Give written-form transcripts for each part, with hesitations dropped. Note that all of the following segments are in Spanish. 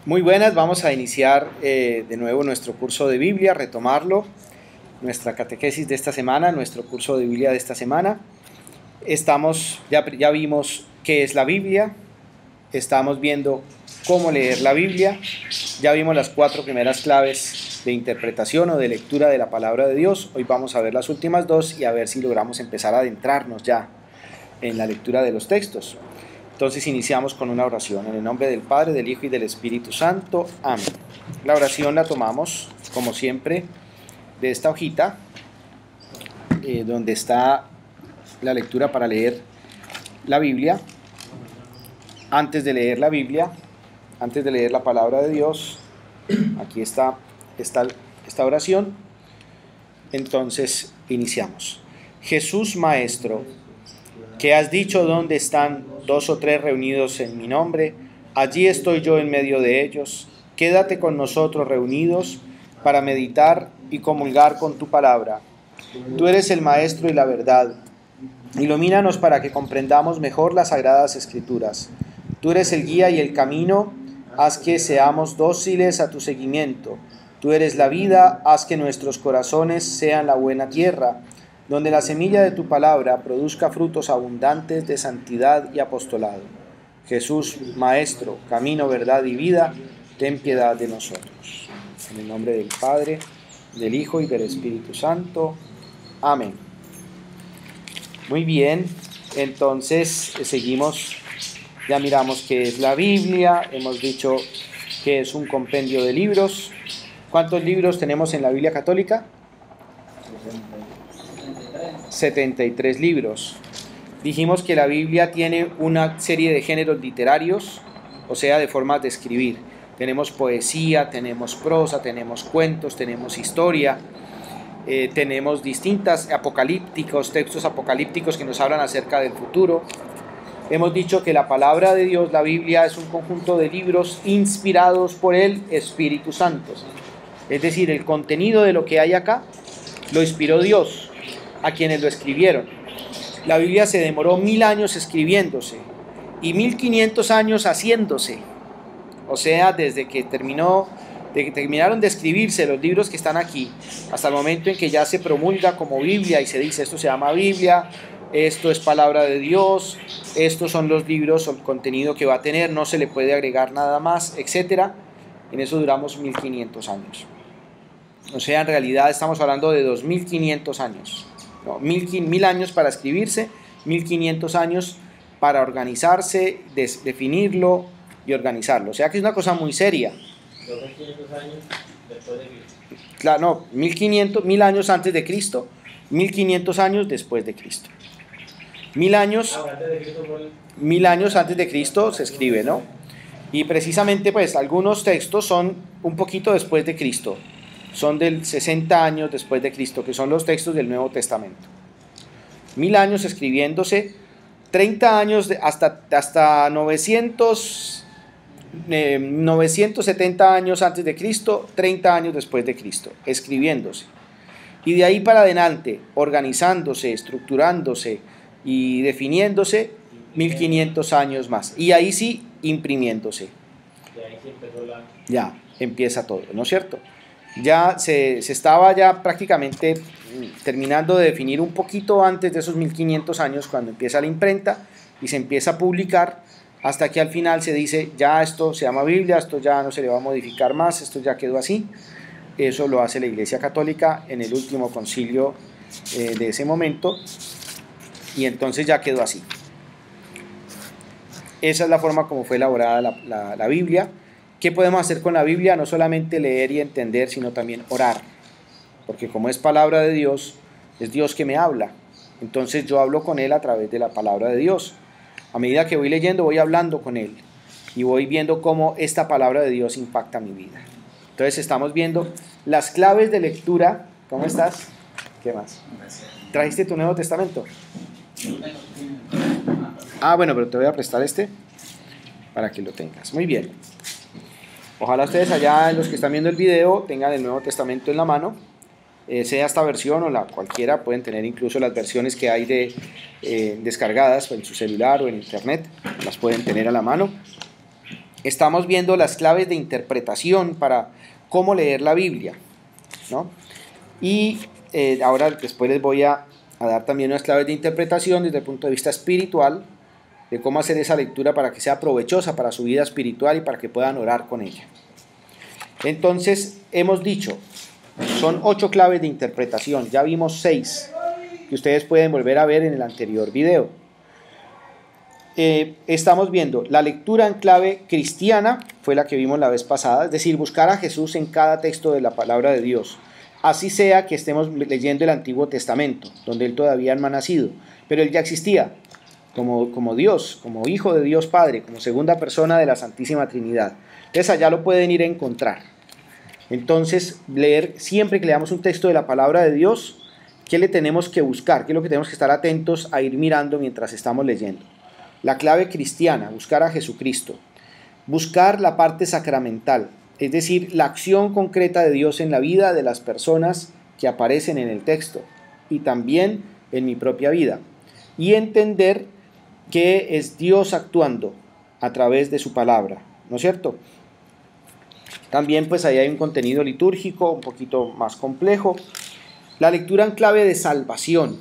Muy buenas, vamos a iniciar de nuevo nuestro curso de Biblia, retomarlo, nuestra catequesis de esta semana, nuestro curso de Biblia de esta semana. Ya vimos qué es la Biblia, estamos viendo cómo leer la Biblia, ya vimos las 4 primeras claves de interpretación o de lectura de la palabra de Dios. Hoy vamos a ver las últimas 2 y a ver si logramos empezar a adentrarnos ya en la lectura de los textos. Entonces iniciamos con una oración, en el nombre del Padre, del Hijo y del Espíritu Santo. Amén. La oración la tomamos, como siempre, de esta hojita, donde está la lectura para leer la Biblia. Antes de leer la Biblia, antes de leer la palabra de Dios, aquí está esta oración. Entonces iniciamos. Jesús Maestro, que has dicho dónde están 2 o 3 reunidos en mi nombre, allí estoy yo en medio de ellos. Quédate con nosotros reunidos para meditar y comulgar con tu palabra. Tú eres el Maestro y la verdad. Ilumínanos para que comprendamos mejor las Sagradas Escrituras. Tú eres el guía y el camino, haz que seamos dóciles a tu seguimiento. Tú eres la vida, haz que nuestros corazones sean la buena tierra, donde la semilla de tu palabra produzca frutos abundantes de santidad y apostolado. Jesús, Maestro, camino, verdad y vida, ten piedad de nosotros. En el nombre del Padre, del Hijo y del Espíritu Santo. Amén. Muy bien, entonces seguimos, ya miramos qué es la Biblia, hemos dicho que es un compendio de libros. ¿Cuántos libros tenemos en la Biblia católica? 73 libros. Dijimos que la Biblia tiene una serie de géneros literarios, o sea, de formas de escribir. Tenemos poesía, tenemos prosa, tenemos cuentos, tenemos historia, tenemos distintas textos apocalípticos que nos hablan acerca del futuro. Hemos dicho que la palabra de Dios, la Biblia, es un conjunto de libros inspirados por el Espíritu Santo. Es decir, el contenido de lo que hay acá lo inspiró Dios a quienes lo escribieron. La Biblia se demoró 1000 años escribiéndose y 1500 años haciéndose. O sea, desde que terminaron de escribirse los libros que están aquí, hasta el momento en que ya se promulga como Biblia y se dice esto se llama Biblia, esto es palabra de Dios, estos son los libros o el contenido que va a tener, no se le puede agregar nada más, etc. En eso duramos 1500 años. O sea, en realidad estamos hablando de 2500 años. No, 1000 años para escribirse, 1500 años para organizarse, definirlo y organizarlo. O sea que es una cosa muy seria. 2500 años después de Cristo. Claro, no, 1000 años antes de Cristo, 1500 años después de Cristo. 1000 años, Antes de Cristo fue 1000 años antes de Cristo se escribe, ¿no? Y precisamente pues algunos textos son un poquito después de Cristo. Son del 60 años después de Cristo, que son los textos del Nuevo Testamento. 1000 años escribiéndose, 30 años hasta 970 años antes de Cristo, 30 años después de Cristo, escribiéndose. Y de ahí para adelante, organizándose, estructurándose y definiéndose, 1500 años más. Y ahí sí, imprimiéndose. y ahí sí empezó la... Ya, empieza todo, ¿no es cierto? Ya se estaba ya prácticamente terminando de definir un poquito antes de esos 1500 años cuando empieza la imprenta y se empieza a publicar hasta que al final se dice ya esto se llama Biblia, esto ya no se le va a modificar más, esto ya quedó así. Eso lo hace la Iglesia Católica en el último concilio de ese momento y entonces ya quedó así. Esa es la forma como fue elaborada la Biblia. ¿Qué podemos hacer con la Biblia? No solamente leer y entender, sino también orar. Porque como es palabra de Dios, es Dios que me habla. Entonces yo hablo con Él a través de la palabra de Dios. A medida que voy leyendo, voy hablando con Él. Y voy viendo cómo esta palabra de Dios impacta mi vida. Entonces estamos viendo las claves de lectura. ¿Cómo estás? ¿Qué más? ¿Trajiste tu Nuevo Testamento? Ah, bueno, pero te voy a prestar este para que lo tengas. Muy bien. Ojalá ustedes allá, los que están viendo el video, tengan el Nuevo Testamento en la mano. Sea esta versión o la cualquiera, pueden tener incluso las versiones que hay descargadas en su celular o en internet, las pueden tener a la mano. estamos viendo las claves de interpretación para cómo leer la Biblia, ¿no? Y ahora después les voy a dar también unas claves de interpretación desde el punto de vista espiritual, de cómo hacer esa lectura para que sea provechosa para su vida espiritual y para que puedan orar con ella. Entonces, hemos dicho, son 8 claves de interpretación, ya vimos 6, que ustedes pueden volver a ver en el anterior video. Estamos viendo la lectura en clave cristiana, fue la que vimos la vez pasada, es decir, buscar a Jesús en cada texto de la palabra de Dios. Así sea que estemos leyendo el Antiguo Testamento, donde Él todavía no ha nacido, pero Él ya existía como Dios, como Hijo de Dios Padre, como segunda persona de la Santísima Trinidad. Entonces allá lo pueden ir a encontrar. Entonces, leer siempre que leamos un texto de la palabra de Dios, ¿qué le tenemos que buscar? ¿Qué es lo que tenemos que estar atentos a ir mirando mientras estamos leyendo? La clave cristiana, buscar a Jesucristo. Buscar la parte sacramental, es decir, la acción concreta de Dios en la vida de las personas que aparecen en el texto y también en mi propia vida. Y entender que es Dios actuando a través de su palabra, ¿no es cierto? También pues ahí hay un contenido litúrgico un poquito más complejo. La lectura en clave de salvación.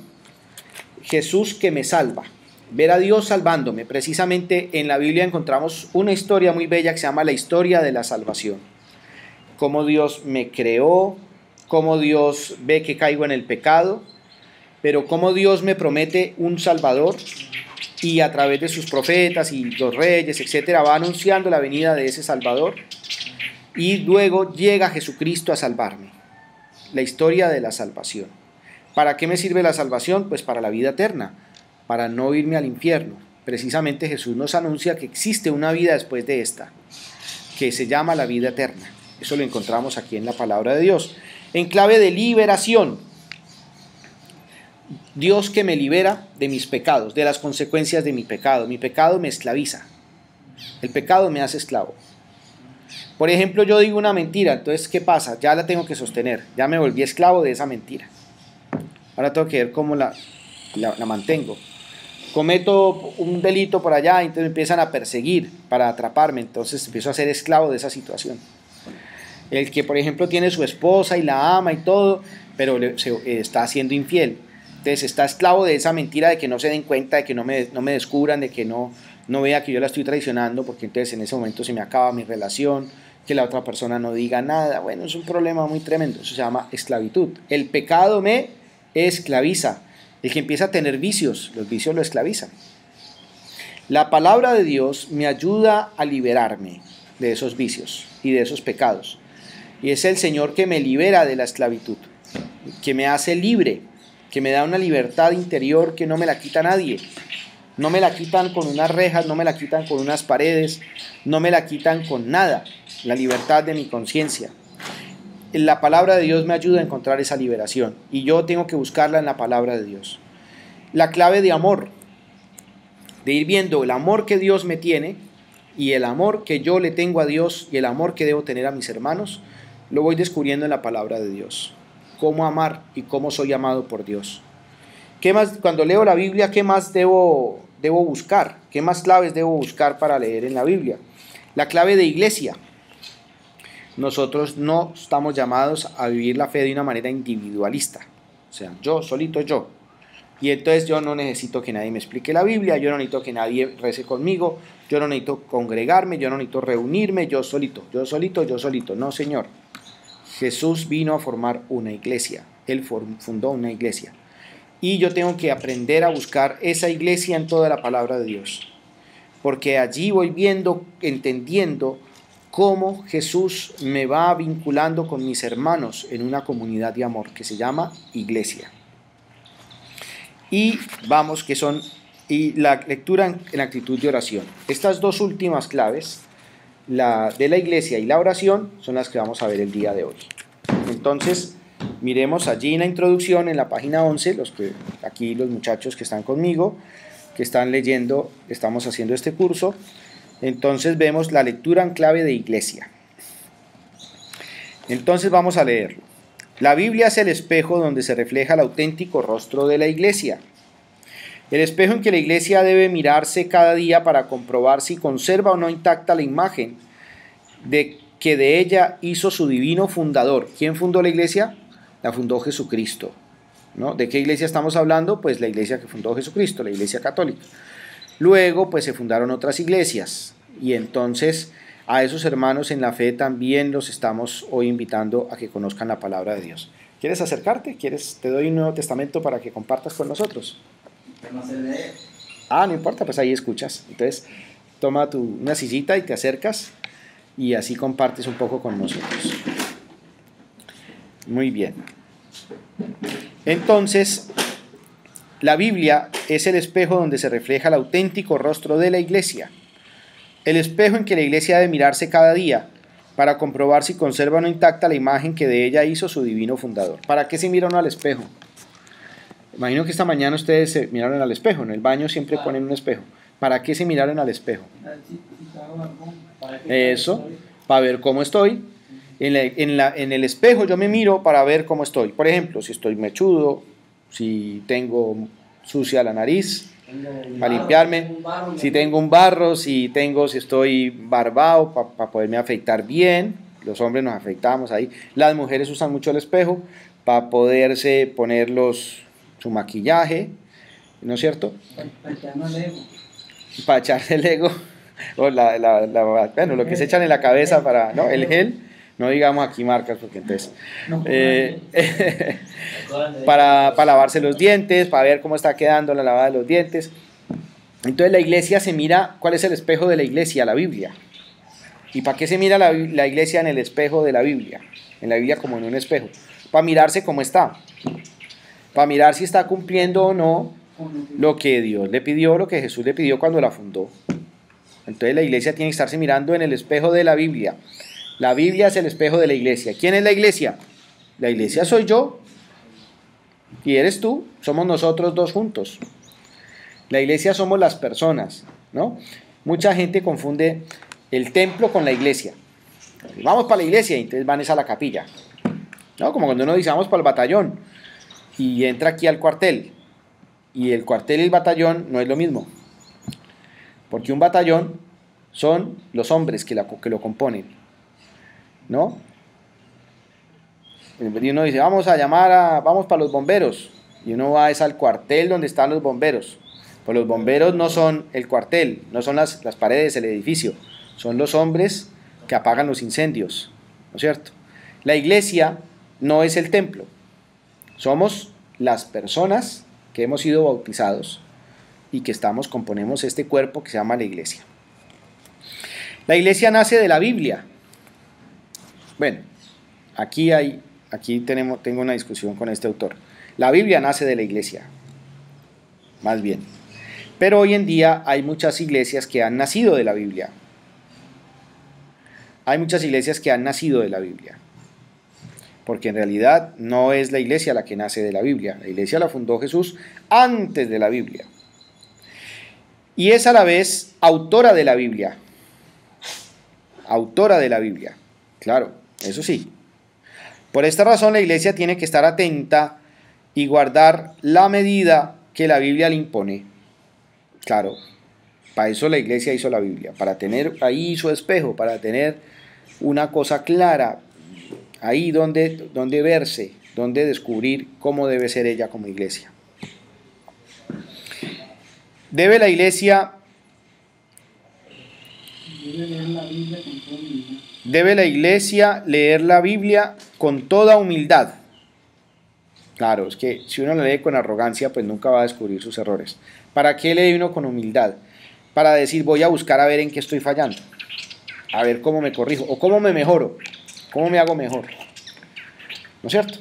Jesús que me salva. Ver a Dios salvándome. Precisamente en la Biblia encontramos una historia muy bella que se llama la historia de la salvación. Cómo Dios me creó, cómo Dios ve que caigo en el pecado, pero cómo Dios me promete un Salvador y a través de sus profetas y los reyes, etcétera, va anunciando la venida de ese Salvador y luego llega Jesucristo a salvarme. La historia de la salvación. ¿Para qué me sirve la salvación? Pues para la vida eterna, para no irme al infierno. Precisamente Jesús nos anuncia que existe una vida después de esta, que se llama la vida eterna. Eso lo encontramos aquí en la palabra de Dios. En clave de liberación. Dios que me libera de mis pecados, de las consecuencias de mi pecado. Mi pecado me esclaviza. El pecado me hace esclavo. Por ejemplo, yo digo una mentira, entonces ¿qué pasa? Ya la tengo que sostener, ya me volví esclavo de esa mentira. Ahora tengo que ver cómo la mantengo. Cometo un delito por allá, entonces me empiezan a perseguir para atraparme, entonces empiezo a ser esclavo de esa situación. El que, por ejemplo, tiene su esposa y la ama y todo, pero está siendo infiel. Entonces está esclavo de esa mentira, de que no se den cuenta, de que no me descubran, de que no vea que yo la estoy traicionando, porque entonces en ese momento se me acaba mi relación, que la otra persona no diga nada. Bueno, es un problema muy tremendo, eso se llama esclavitud. El pecado me esclaviza. El que empieza a tener vicios, los vicios lo esclavizan. La palabra de Dios me ayuda a liberarme de esos vicios y de esos pecados. Y es el Señor que me libera de la esclavitud, que me hace libre, que me da una libertad interior que no me la quita nadie. No me la quitan con unas rejas, no me la quitan con unas paredes, no me la quitan con nada. La libertad de mi conciencia. La palabra de Dios me ayuda a encontrar esa liberación y yo tengo que buscarla en la palabra de Dios. La clave de amor, de ir viendo el amor que Dios me tiene y el amor que yo le tengo a Dios y el amor que debo tener a mis hermanos, lo voy descubriendo en la palabra de Dios. Cómo amar y cómo soy amado por Dios. ¿Qué más, cuando leo la Biblia, qué más debo buscar? ¿Qué más claves debo buscar para leer en la Biblia? La clave de iglesia. Nosotros no estamos llamados a vivir la fe de una manera individualista. O sea, yo, solito yo. Y entonces yo no necesito que nadie me explique la Biblia, yo no necesito que nadie rece conmigo, yo no necesito congregarme, yo no necesito reunirme, yo solito. No, Señor. Jesús vino a formar una iglesia. Él fundó una iglesia. Y yo tengo que aprender a buscar esa iglesia en toda la palabra de Dios. Porque allí voy viendo, entendiendo cómo Jesús me va vinculando con mis hermanos en una comunidad de amor que se llama iglesia. Y vamos, y la lectura en actitud de oración. Estas dos últimas claves, la de la iglesia y la oración, son las que vamos a ver el día de hoy. Entonces, miremos allí en la introducción, en la página 11, aquí los muchachos que están conmigo, que están leyendo, estamos haciendo este curso. Entonces vemos la lectura en clave de iglesia. Entonces vamos a leerlo. La Biblia es el espejo donde se refleja el auténtico rostro de la iglesia. El espejo en que la iglesia debe mirarse cada día para comprobar si conserva o no intacta la imagen de que de ella hizo su divino fundador. ¿Quién fundó la iglesia? La fundó Jesucristo, ¿no? ¿De qué iglesia estamos hablando? Pues la iglesia que fundó Jesucristo, la iglesia católica. Luego, pues se fundaron otras iglesias y entonces a esos hermanos en la fe también los estamos hoy invitando a que conozcan la palabra de Dios. ¿Quieres acercarte? Te doy un Nuevo Testamento para que compartas con nosotros. No sé leer. No importa, pues ahí escuchas. Entonces, toma una sillita y te acercas y así compartes un poco con nosotros. Muy bien. Entonces, la Biblia es el espejo donde se refleja el auténtico rostro de la iglesia. El espejo en que la iglesia ha de mirarse cada día para comprobar si conserva o no intacta la imagen que de ella hizo su divino fundador. ¿Para qué se mira uno al espejo? Imagino que esta mañana ustedes se miraron al espejo. En el baño siempre ponen un espejo. ¿Para qué se miraron al espejo? Eso, para ver cómo estoy. En el espejo yo me miro para ver cómo estoy. Por ejemplo, si estoy mechudo, si tengo sucia la nariz, para limpiarme, si tengo un barro, si estoy barbado, para poderme afeitar bien. Los hombres nos afeitamos ahí. Las mujeres usan mucho el espejo para poderse poner su maquillaje, ¿no es cierto? Para echarle el ego, o bueno, lo que se echan en la cabeza para, ¿no? El gel, no digamos aquí marcas, porque entonces, para lavarse los dientes, para ver cómo está quedando la lavada de los dientes. Entonces la iglesia se mira, ¿cuál es el espejo de la iglesia? La Biblia. ¿Y para qué se mira la iglesia en el espejo de la Biblia? En la Biblia como en un espejo. Para mirarse cómo está. Para mirar si está cumpliendo o no lo que Dios le pidió, lo que Jesús le pidió cuando la fundó. Entonces la iglesia tiene que estarse mirando en el espejo de la Biblia. La Biblia es el espejo de la iglesia. ¿Quién es la iglesia? La iglesia soy yo y eres tú. Somos nosotros dos juntos. La iglesia somos las personas, ¿no? Mucha gente confunde el templo con la iglesia. Vamos para la iglesia y entonces van a la capilla, ¿no? Como cuando uno dice vamos para el batallón y entra aquí al cuartel. Y el cuartel y el batallón no es lo mismo. Porque un batallón son los hombres que lo componen, ¿no? Y uno dice, vamos para los bomberos. Y uno va al cuartel donde están los bomberos. Pues los bomberos no son el cuartel, no son las paredes del edificio. Son los hombres que apagan los incendios, ¿no es cierto? La iglesia no es el templo. Somos las personas que hemos sido bautizados y que componemos este cuerpo que se llama la iglesia. La iglesia nace de la Biblia. Bueno, aquí tengo una discusión con este autor. La Biblia nace de la iglesia, más bien. Pero hoy en día hay muchas iglesias que han nacido de la Biblia. Hay muchas iglesias que han nacido de la Biblia. Porque en realidad no es la iglesia la que nace de la Biblia. La iglesia la fundó Jesús antes de la Biblia. Y es a la vez autora de la Biblia. Autora de la Biblia. Claro, eso sí. Por esta razón la iglesia tiene que estar atenta y guardar la medida que la Biblia le impone. Claro, para eso la iglesia hizo la Biblia. Para tener ahí su espejo, para tener una cosa clara. Ahí donde verse, donde descubrir cómo debe ser ella como iglesia. Debe la iglesia leer la Biblia con toda humildad. Claro, es que si uno la lee con arrogancia, pues nunca va a descubrir sus errores. ¿Para qué lee uno con humildad? Para decir, voy a buscar a ver en qué estoy fallando. A ver cómo me corrijo o cómo me mejoro. ¿Cómo me hago mejor? ¿No es cierto?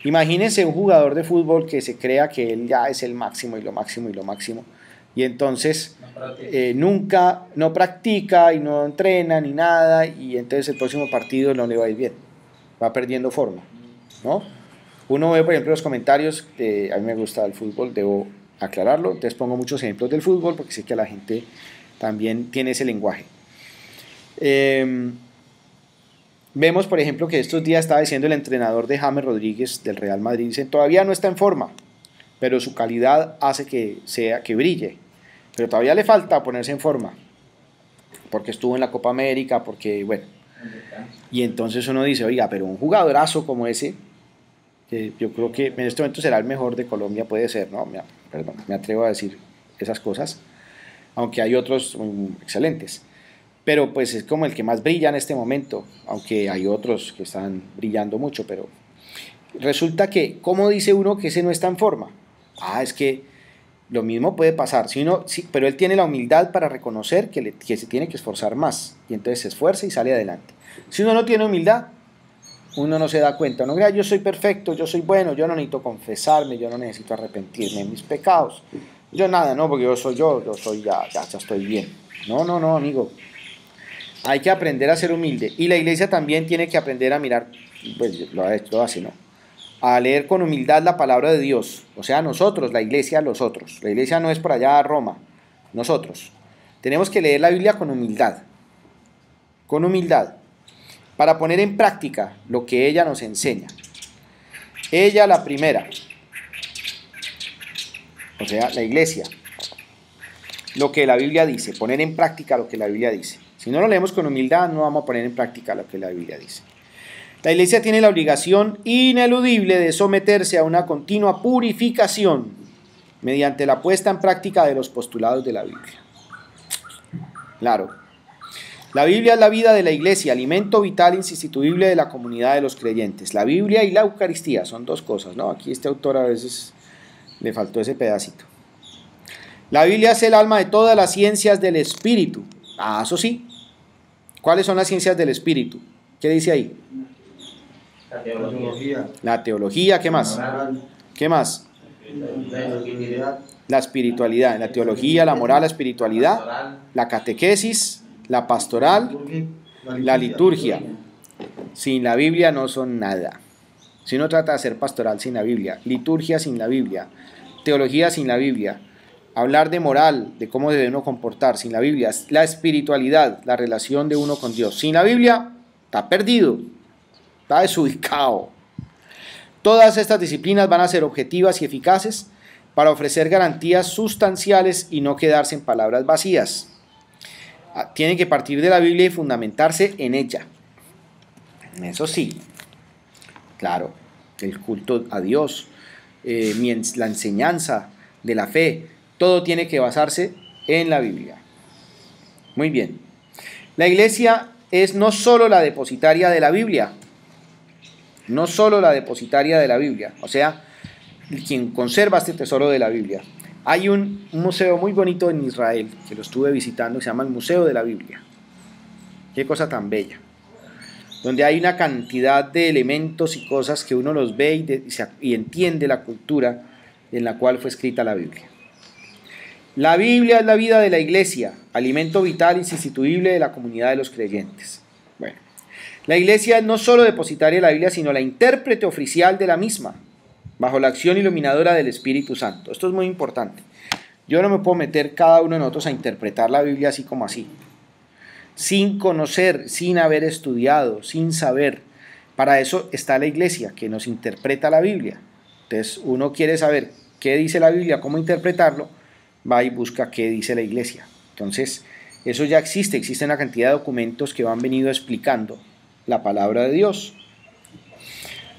Imagínense un jugador de fútbol que se crea que él ya es el máximo y lo máximo y lo máximo. Y entonces nunca, no practica y no entrena ni nada. Y entonces el próximo partido no le va a ir bien. Va perdiendo forma, ¿no? Uno ve, por ejemplo, los comentarios. A mí me gusta el fútbol, debo aclararlo. Entonces pongo muchos ejemplos del fútbol porque sé que la gente también tiene ese lenguaje. Vemos, por ejemplo, que estos días estaba diciendo el entrenador de James Rodríguez del Real Madrid, dicen, todavía no está en forma, pero su calidad hace que brille. Pero todavía le falta ponerse en forma, porque estuvo en la Copa América, porque, bueno. Y entonces uno dice, oiga, pero un jugadorazo como ese, que yo creo que en este momento será el mejor de Colombia, puede ser, ¿no? Perdón, me atrevo a decir esas cosas, aunque hay otros excelentes. Pero pues es como el que más brilla en este momento, aunque hay otros que están brillando mucho, pero resulta que, ¿cómo dice uno que ese no está en forma? Es que lo mismo puede pasar, pero él tiene la humildad para reconocer que se tiene que esforzar más, y entonces se esfuerza y sale adelante. Si uno no tiene humildad, uno no se da cuenta, no crea, yo soy perfecto, yo soy bueno, yo no necesito confesarme, yo no necesito arrepentirme de mis pecados, yo nada, no, porque yo soy ya estoy bien. No, amigo, hay que aprender a ser humilde, y la iglesia también tiene que aprender a mirar, pues lo hace, ¿no? A leer con humildad la palabra de Dios, o sea, nosotros, la iglesia, los otros. La iglesia no es por allá Roma, nosotros. Tenemos que leer la Biblia con humildad, para poner en práctica lo que ella nos enseña. Ella, la primera, o sea, la iglesia, lo que la Biblia dice, poner en práctica lo que la Biblia dice. Si no lo leemos con humildad, no vamos a poner en práctica lo que la Biblia dice. La iglesia tiene la obligación ineludible de someterse a una continua purificación mediante la puesta en práctica de los postulados de la Biblia. Claro, la Biblia es la vida de la iglesia, alimento vital insustituible de la comunidad de los creyentes. La Biblia y la Eucaristía son dos cosas, ¿no? Aquí este autor a veces le faltó ese pedacito. La Biblia es el alma de todas las ciencias del Espíritu. Eso sí. ¿Cuáles son las ciencias del Espíritu? ¿Qué dice ahí? La teología. La teología, ¿qué más? ¿Qué más? La espiritualidad. La teología, la moral, la espiritualidad, la catequesis, la pastoral, la liturgia. Sin la Biblia no son nada. Si uno trata de hacer pastoral sin la Biblia, liturgia sin la Biblia, teología sin la Biblia, hablar de moral, de cómo debe uno comportar sin la Biblia, la espiritualidad, la relación de uno con Dios. Sin la Biblia, está perdido. Está desubicado. Todas estas disciplinas van a ser objetivas y eficaces para ofrecer garantías sustanciales y no quedarse en palabras vacías. Tienen que partir de la Biblia y fundamentarse en ella. Eso sí, claro, el culto a Dios, la enseñanza de la fe, todo tiene que basarse en la Biblia. Muy bien. La iglesia es no solo la depositaria de la Biblia, o sea, quien conserva este tesoro de la Biblia. Hay un museo muy bonito en Israel, que lo estuve visitando, se llama el Museo de la Biblia. Qué cosa tan bella. Donde hay una cantidad de elementos y cosas que uno los ve y entiende la cultura en la cual fue escrita la Biblia. La Biblia es la vida de la iglesia, alimento vital insustituible de la comunidad de los creyentes. Bueno. La iglesia es no solo depositaria de la Biblia, sino la intérprete oficial de la misma, bajo la acción iluminadora del Espíritu Santo. Esto es muy importante. Yo no me puedo meter cada uno de nosotros a interpretar la Biblia así como así, sin conocer, sin haber estudiado, sin saber. Para eso está la iglesia, que nos interpreta la Biblia. Entonces, uno quiere saber qué dice la Biblia, cómo interpretarlo, va y busca qué dice la iglesia. Entonces, eso ya existe una cantidad de documentos que han venido explicando la palabra de Dios.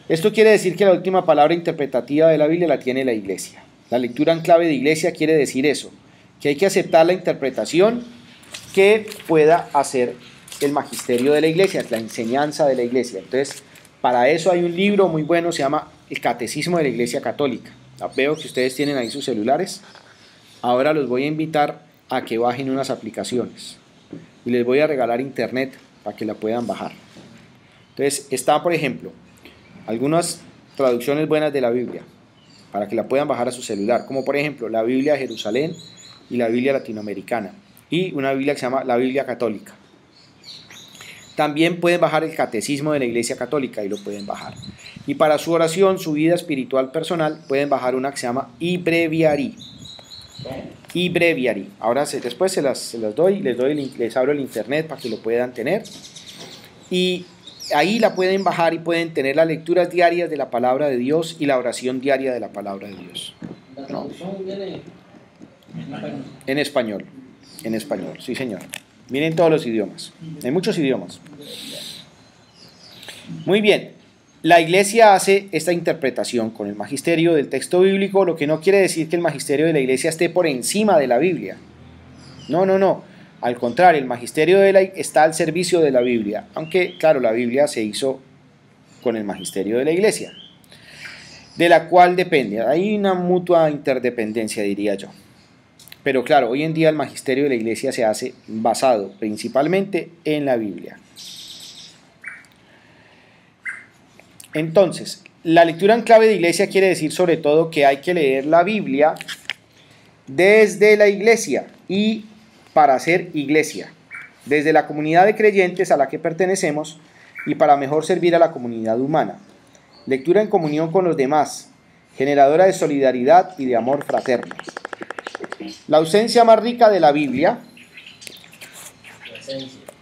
Esto quiere decir que la última palabra interpretativa de la Biblia la tiene la iglesia. La lectura en clave de iglesia quiere decir eso, que hay que aceptar la interpretación que pueda hacer el magisterio de la iglesia, la enseñanza de la iglesia. Entonces, para eso hay un libro muy bueno, se llama El Catecismo de la Iglesia Católica. Veo que ustedes tienen ahí sus celulares. Ahora los voy a invitar a que bajen unas aplicaciones y les voy a regalar internet para que la puedan bajar. Entonces está, por ejemplo, algunas traducciones buenas de la Biblia para que la puedan bajar a su celular, como por ejemplo la Biblia de Jerusalén y la Biblia latinoamericana, y una Biblia que se llama la Biblia Católica. También pueden bajar el Catecismo de la Iglesia Católica y lo pueden bajar. Y para su oración, su vida espiritual personal, pueden bajar una que se llama iBreviary. iBreviary. Ahora después se las doy, les abro el internet para que lo puedan tener. Y ahí la pueden bajar y pueden tener las lecturas diarias de la palabra de Dios y la oración diaria de la palabra de Dios. No. En español. En español, sí señor. Miren todos los idiomas. Hay muchos idiomas. Muy bien. La iglesia hace esta interpretación con el magisterio del texto bíblico, lo que no quiere decir que el magisterio de la iglesia esté por encima de la Biblia. No, no, no. Al contrario, el magisterio está al servicio de la Biblia, aunque, claro, la Biblia se hizo con el magisterio de la iglesia, de la cual depende. Hay una mutua interdependencia, diría yo. Pero claro, hoy en día el magisterio de la iglesia se hace basado principalmente en la Biblia. Entonces, la lectura en clave de iglesia quiere decir sobre todo que hay que leer la Biblia desde la iglesia y para ser iglesia, desde la comunidad de creyentes a la que pertenecemos y para mejor servir a la comunidad humana. Lectura en comunión con los demás, generadora de solidaridad y de amor fraterno. La ausencia más rica de la Biblia,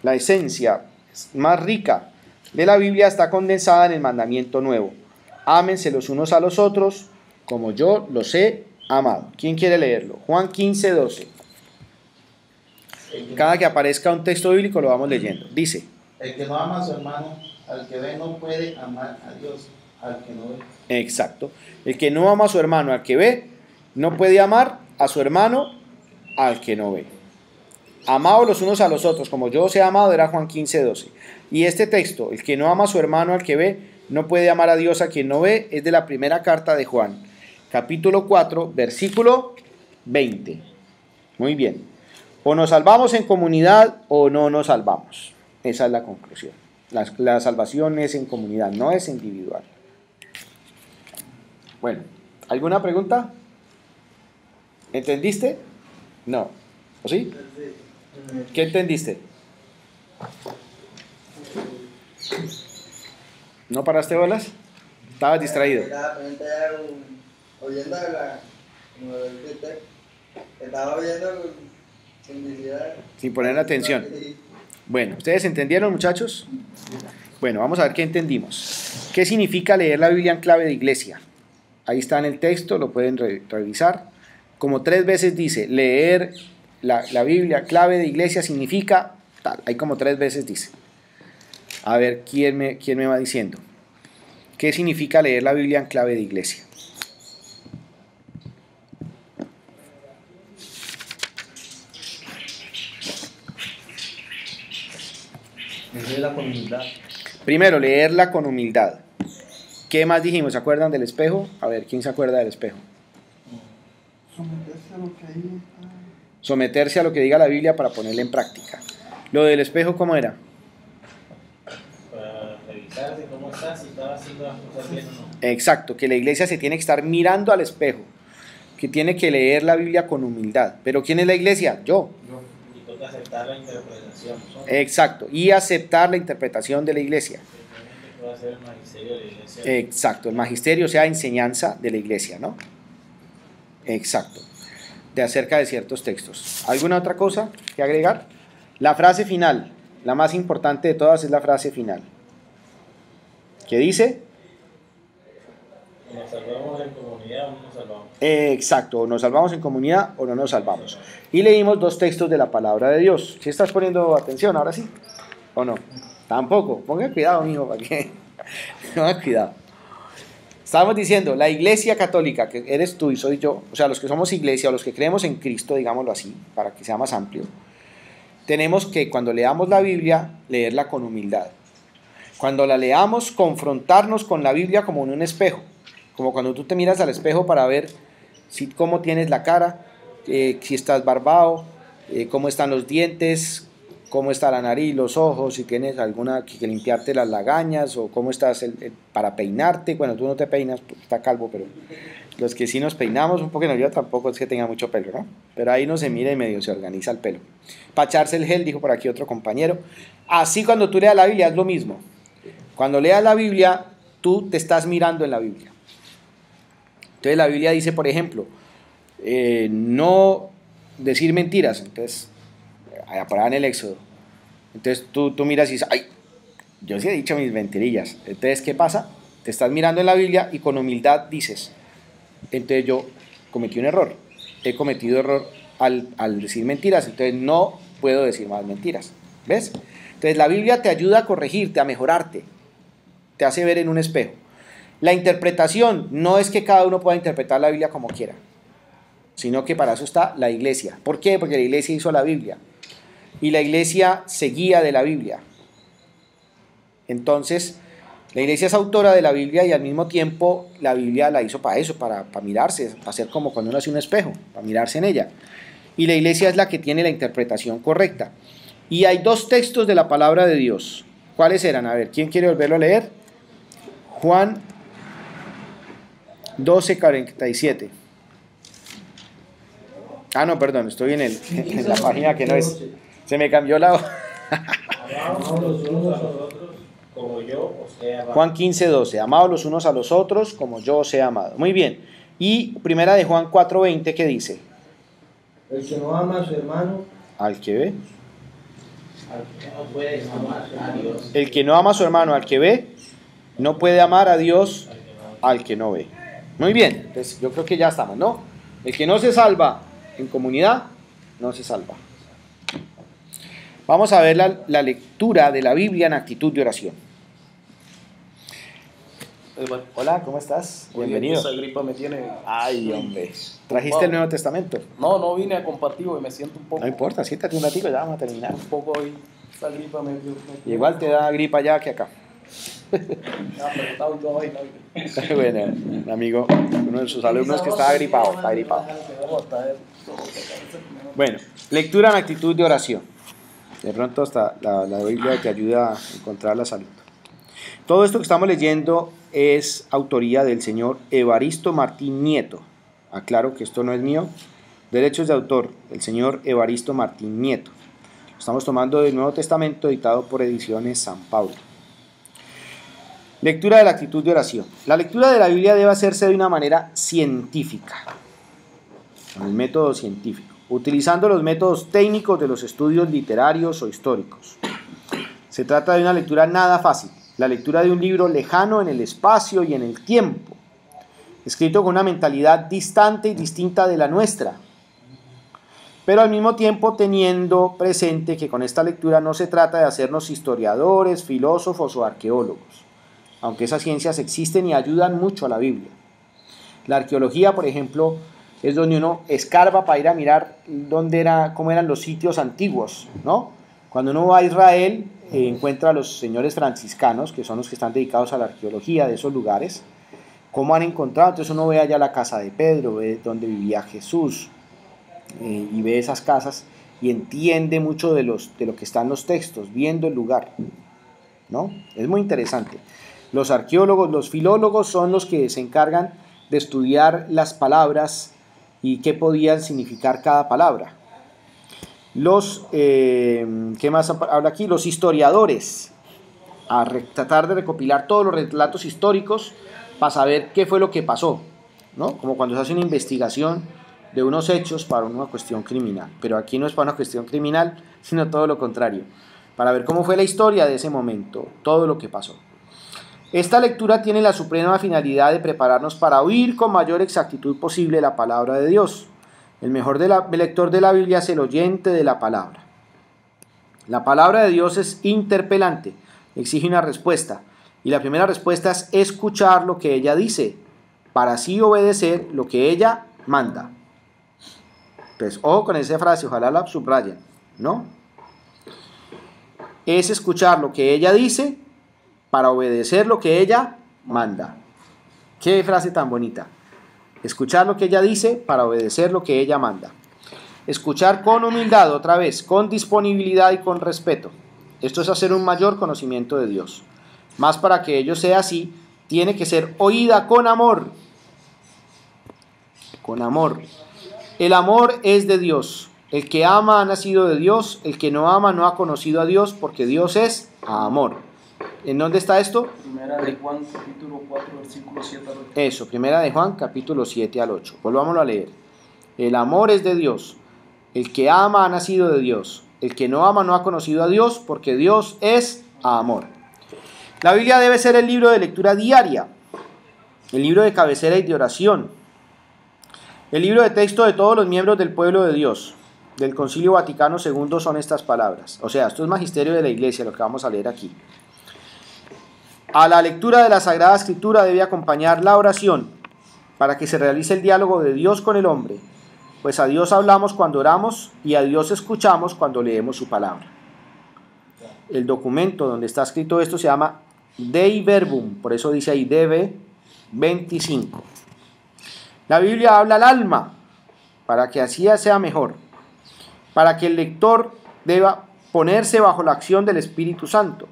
la esencia más rica de la Biblia está condensada en el mandamiento nuevo. Ámense los unos a los otros como yo los he amado. ¿Quién quiere leerlo? Juan 15, 12. Cada que aparezca un texto bíblico lo vamos leyendo. Dice: el que no ama a su hermano, al que ve, no puede amar a Dios, al que no ve. Exacto. El que no ama a su hermano, al que ve, no puede amar a su hermano, al que no ve. Amaos los unos a los otros, como yo os he amado, era Juan 15, 12. Y este texto, el que no ama a su hermano, al que ve, no puede amar a Dios, a quien no ve, es de la primera carta de Juan, capítulo 4, versículo 20. Muy bien. O nos salvamos en comunidad o no nos salvamos. Esa es la conclusión. La salvación es en comunidad, no es individual. Bueno, ¿alguna pregunta? ¿Entendiste? No. ¿O sí? ¿Qué entendiste? ¿No paraste bolas? ¿Estabas distraído? Estaba oyendo sin poner atención. Bueno, ¿ustedes entendieron, muchachos? Bueno, vamos a ver qué entendimos. ¿Qué significa leer la Biblia en clave de iglesia? Ahí está en el texto, lo pueden revisar. Como 3 veces dice, leer la Biblia clave de iglesia significa tal. Ahí como 3 veces dice. A ver, ¿quién me va diciendo? ¿Qué significa leer la Biblia en clave de iglesia? Leerla con humildad. Primero, leerla con humildad. ¿Qué más dijimos? ¿Se acuerdan del espejo? A ver, ¿quién se acuerda del espejo? someterse a lo que ahí está. Someterse a lo que diga la Biblia para ponerla en práctica. Lo del espejo, ¿cómo era? Para revisarse cómo está, si estaba haciendo las cosas bien o no. Exacto, que la iglesia se tiene que estar mirando al espejo, que tiene que leer la Biblia con humildad. ¿Pero quién es la iglesia? Yo. Y toca aceptar la interpretación, ¿no? Exacto, y aceptar la interpretación de la iglesia. Que va a ser el magisterio de la iglesia. Exacto, el magisterio, o sea, enseñanza de la iglesia, ¿no? Exacto, de acerca de ciertos textos. ¿Alguna otra cosa que agregar? La frase final, la más importante de todas es la frase final. ¿Qué dice? ¿Nos salvamos en comunidad o no nos salvamos? Exacto, o nos salvamos en comunidad o no nos salvamos. Y leímos 2 textos de la palabra de Dios. ¿Sí estás poniendo atención ahora sí? ¿O no? Tampoco. Ponga cuidado, mijo, para que... Ponga cuidado. Estábamos diciendo, la iglesia católica, que eres tú y soy yo, o sea, los que somos iglesia o los que creemos en Cristo, digámoslo así, para que sea más amplio, tenemos que cuando leamos la Biblia, leerla con humildad. Cuando la leamos, confrontarnos con la Biblia como en un espejo. Como cuando tú te miras al espejo para ver cómo tienes la cara, si estás barbado, cómo están los dientes, cómo está la nariz, los ojos, si tienes alguna que limpiarte las lagañas o cómo estás para peinarte. Bueno, tú no te peinas, está calvo, pero los que sí nos peinamos un poco, no, yo tampoco es que tenga mucho pelo, ¿no? Pero ahí no se mira y medio se organiza el pelo. Para echarse el gel, dijo por aquí otro compañero. Así cuando tú leas la Biblia es lo mismo. Cuando leas la Biblia, tú te estás mirando en la Biblia. Entonces la Biblia dice, por ejemplo, no decir mentiras. Entonces, por allá en el Éxodo. Entonces tú miras y dices, ay, yo sí he dicho mis mentirillas. Entonces, ¿qué pasa? Te estás mirando en la Biblia y con humildad dices. Entonces yo cometí un error. He cometido error al decir mentiras, entonces no puedo decir más mentiras. ¿Ves? Entonces la Biblia te ayuda a corregirte, a mejorarte, te hace ver en un espejo. La interpretación no es que cada uno pueda interpretar la Biblia como quiera, sino que para eso está la iglesia. ¿Por qué? Porque la iglesia hizo la Biblia y la iglesia se guía de la Biblia. Entonces, la iglesia es autora de la Biblia y al mismo tiempo la Biblia la hizo para eso, para mirarse, para ser como cuando uno hace un espejo, para mirarse en ella. Y la iglesia es la que tiene la interpretación correcta. Y hay dos textos de la palabra de Dios. ¿Cuáles eran? A ver, ¿quién quiere volverlo a leer? Juan 12:47. Ah, no, perdón, estoy en la página que no es. Se me cambió la hoja. Amados los unos a los otros, como yo os he amado. Juan 15:12. Amados los unos a los otros, como yo os he amado. Muy bien. Y primera de Juan 4:20, ¿qué dice? El que no ama a su hermano, Al que ve. Al que no puede amar a Dios. El que no ama a su hermano al que ve, no puede amar a Dios al que no ve. Muy bien, entonces yo creo que ya estamos, ¿no? El que no se salva en comunidad, no se salva. Vamos a ver la lectura de la Biblia en actitud de oración. Hola, ¿cómo estás? Bienvenido. Esa gripa me tiene... Ay, hombre. ¿Trajiste el Nuevo Testamento? No vine a compartir hoy, me siento un poco... No importa, siéntate un ratito, ya vamos a terminar. Un poco hoy, esa gripa me Igual te da gripa allá que acá. Bueno, un amigo, uno de sus alumnos que estaba gripado, está gripado. Bueno, lectura en actitud de oración. De pronto hasta la Biblia te ayuda a encontrar la salud. Todo esto que estamos leyendo es autoría del señor Evaristo Martín Nieto. Aclaro que esto no es mío. Derechos de autor, el señor Evaristo Martín Nieto. Lo estamos tomando del Nuevo Testamento, editado por Ediciones San Pablo. Lectura de la actitud de oración. La lectura de la Biblia debe hacerse de una manera científica, con el método científico, utilizando los métodos técnicos de los estudios literarios o históricos. Se trata de una lectura nada fácil, la lectura de un libro lejano en el espacio y en el tiempo, escrito con una mentalidad distante y distinta de la nuestra, pero al mismo tiempo teniendo presente que con esta lectura no se trata de hacernos historiadores, filósofos o arqueólogos, aunque esas ciencias existen y ayudan mucho a la Biblia. La arqueología, por ejemplo, es donde uno escarba para ir a mirar cómo eran los sitios antiguos, ¿no? Cuando uno va a Israel, encuentra a los señores franciscanos, que son los que están dedicados a la arqueología de esos lugares, cómo han encontrado. Entonces uno ve allá la casa de Pedro, ve dónde vivía Jesús, y ve esas casas y entiende mucho de lo que está en los textos, viendo el lugar, ¿no? Es muy interesante. Los arqueólogos, los filólogos son los que se encargan de estudiar las palabras y qué podían significar cada palabra. ¿Qué más habla aquí? Los historiadores, a tratar de recopilar todos los relatos históricos para saber qué fue lo que pasó, ¿no? Como cuando se hace una investigación de unos hechos para una cuestión criminal. Pero aquí no es para una cuestión criminal, sino todo lo contrario, para ver cómo fue la historia de ese momento, todo lo que pasó. Esta lectura tiene la suprema finalidad de prepararnos para oír con mayor exactitud posible la palabra de Dios. El mejor lector de la Biblia es el oyente de la palabra. La palabra de Dios es interpelante, exige una respuesta. Y la primera respuesta es escuchar lo que ella dice, para así obedecer lo que ella manda. Pues ojo con esa frase, ojalá la subrayen, ¿no? Es escuchar lo que ella dice para obedecer lo que ella manda. Qué frase tan bonita. Escuchar lo que ella dice para obedecer lo que ella manda. Escuchar con humildad, otra vez, con disponibilidad y con respeto. Esto es hacer un mayor conocimiento de Dios. Más para que ello sea así, tiene que ser oída con amor. Con amor. El amor es de Dios. El que ama ha nacido de Dios. El que no ama no ha conocido a Dios, porque Dios es amor. ¿En dónde está esto? Primera de Juan, capítulo 4, versículo 7 al 8. Eso, primera de Juan, capítulo 7 al 8. Volvámoslo a leer. El amor es de Dios. El que ama ha nacido de Dios. El que no ama no ha conocido a Dios, porque Dios es amor. La Biblia debe ser el libro de lectura diaria, el libro de cabecera y de oración. El libro de texto de todos los miembros del pueblo de Dios, del Concilio Vaticano II, son estas palabras. O sea, esto es magisterio de la Iglesia, lo que vamos a leer aquí. A la lectura de la Sagrada Escritura debe acompañar la oración para que se realice el diálogo de Dios con el hombre, pues a Dios hablamos cuando oramos y a Dios escuchamos cuando leemos su palabra. El documento donde está escrito esto se llama Dei Verbum, por eso dice ahí DV 25. La Biblia habla al alma para que así sea mejor, para que el lector deba ponerse bajo la acción del Espíritu Santo,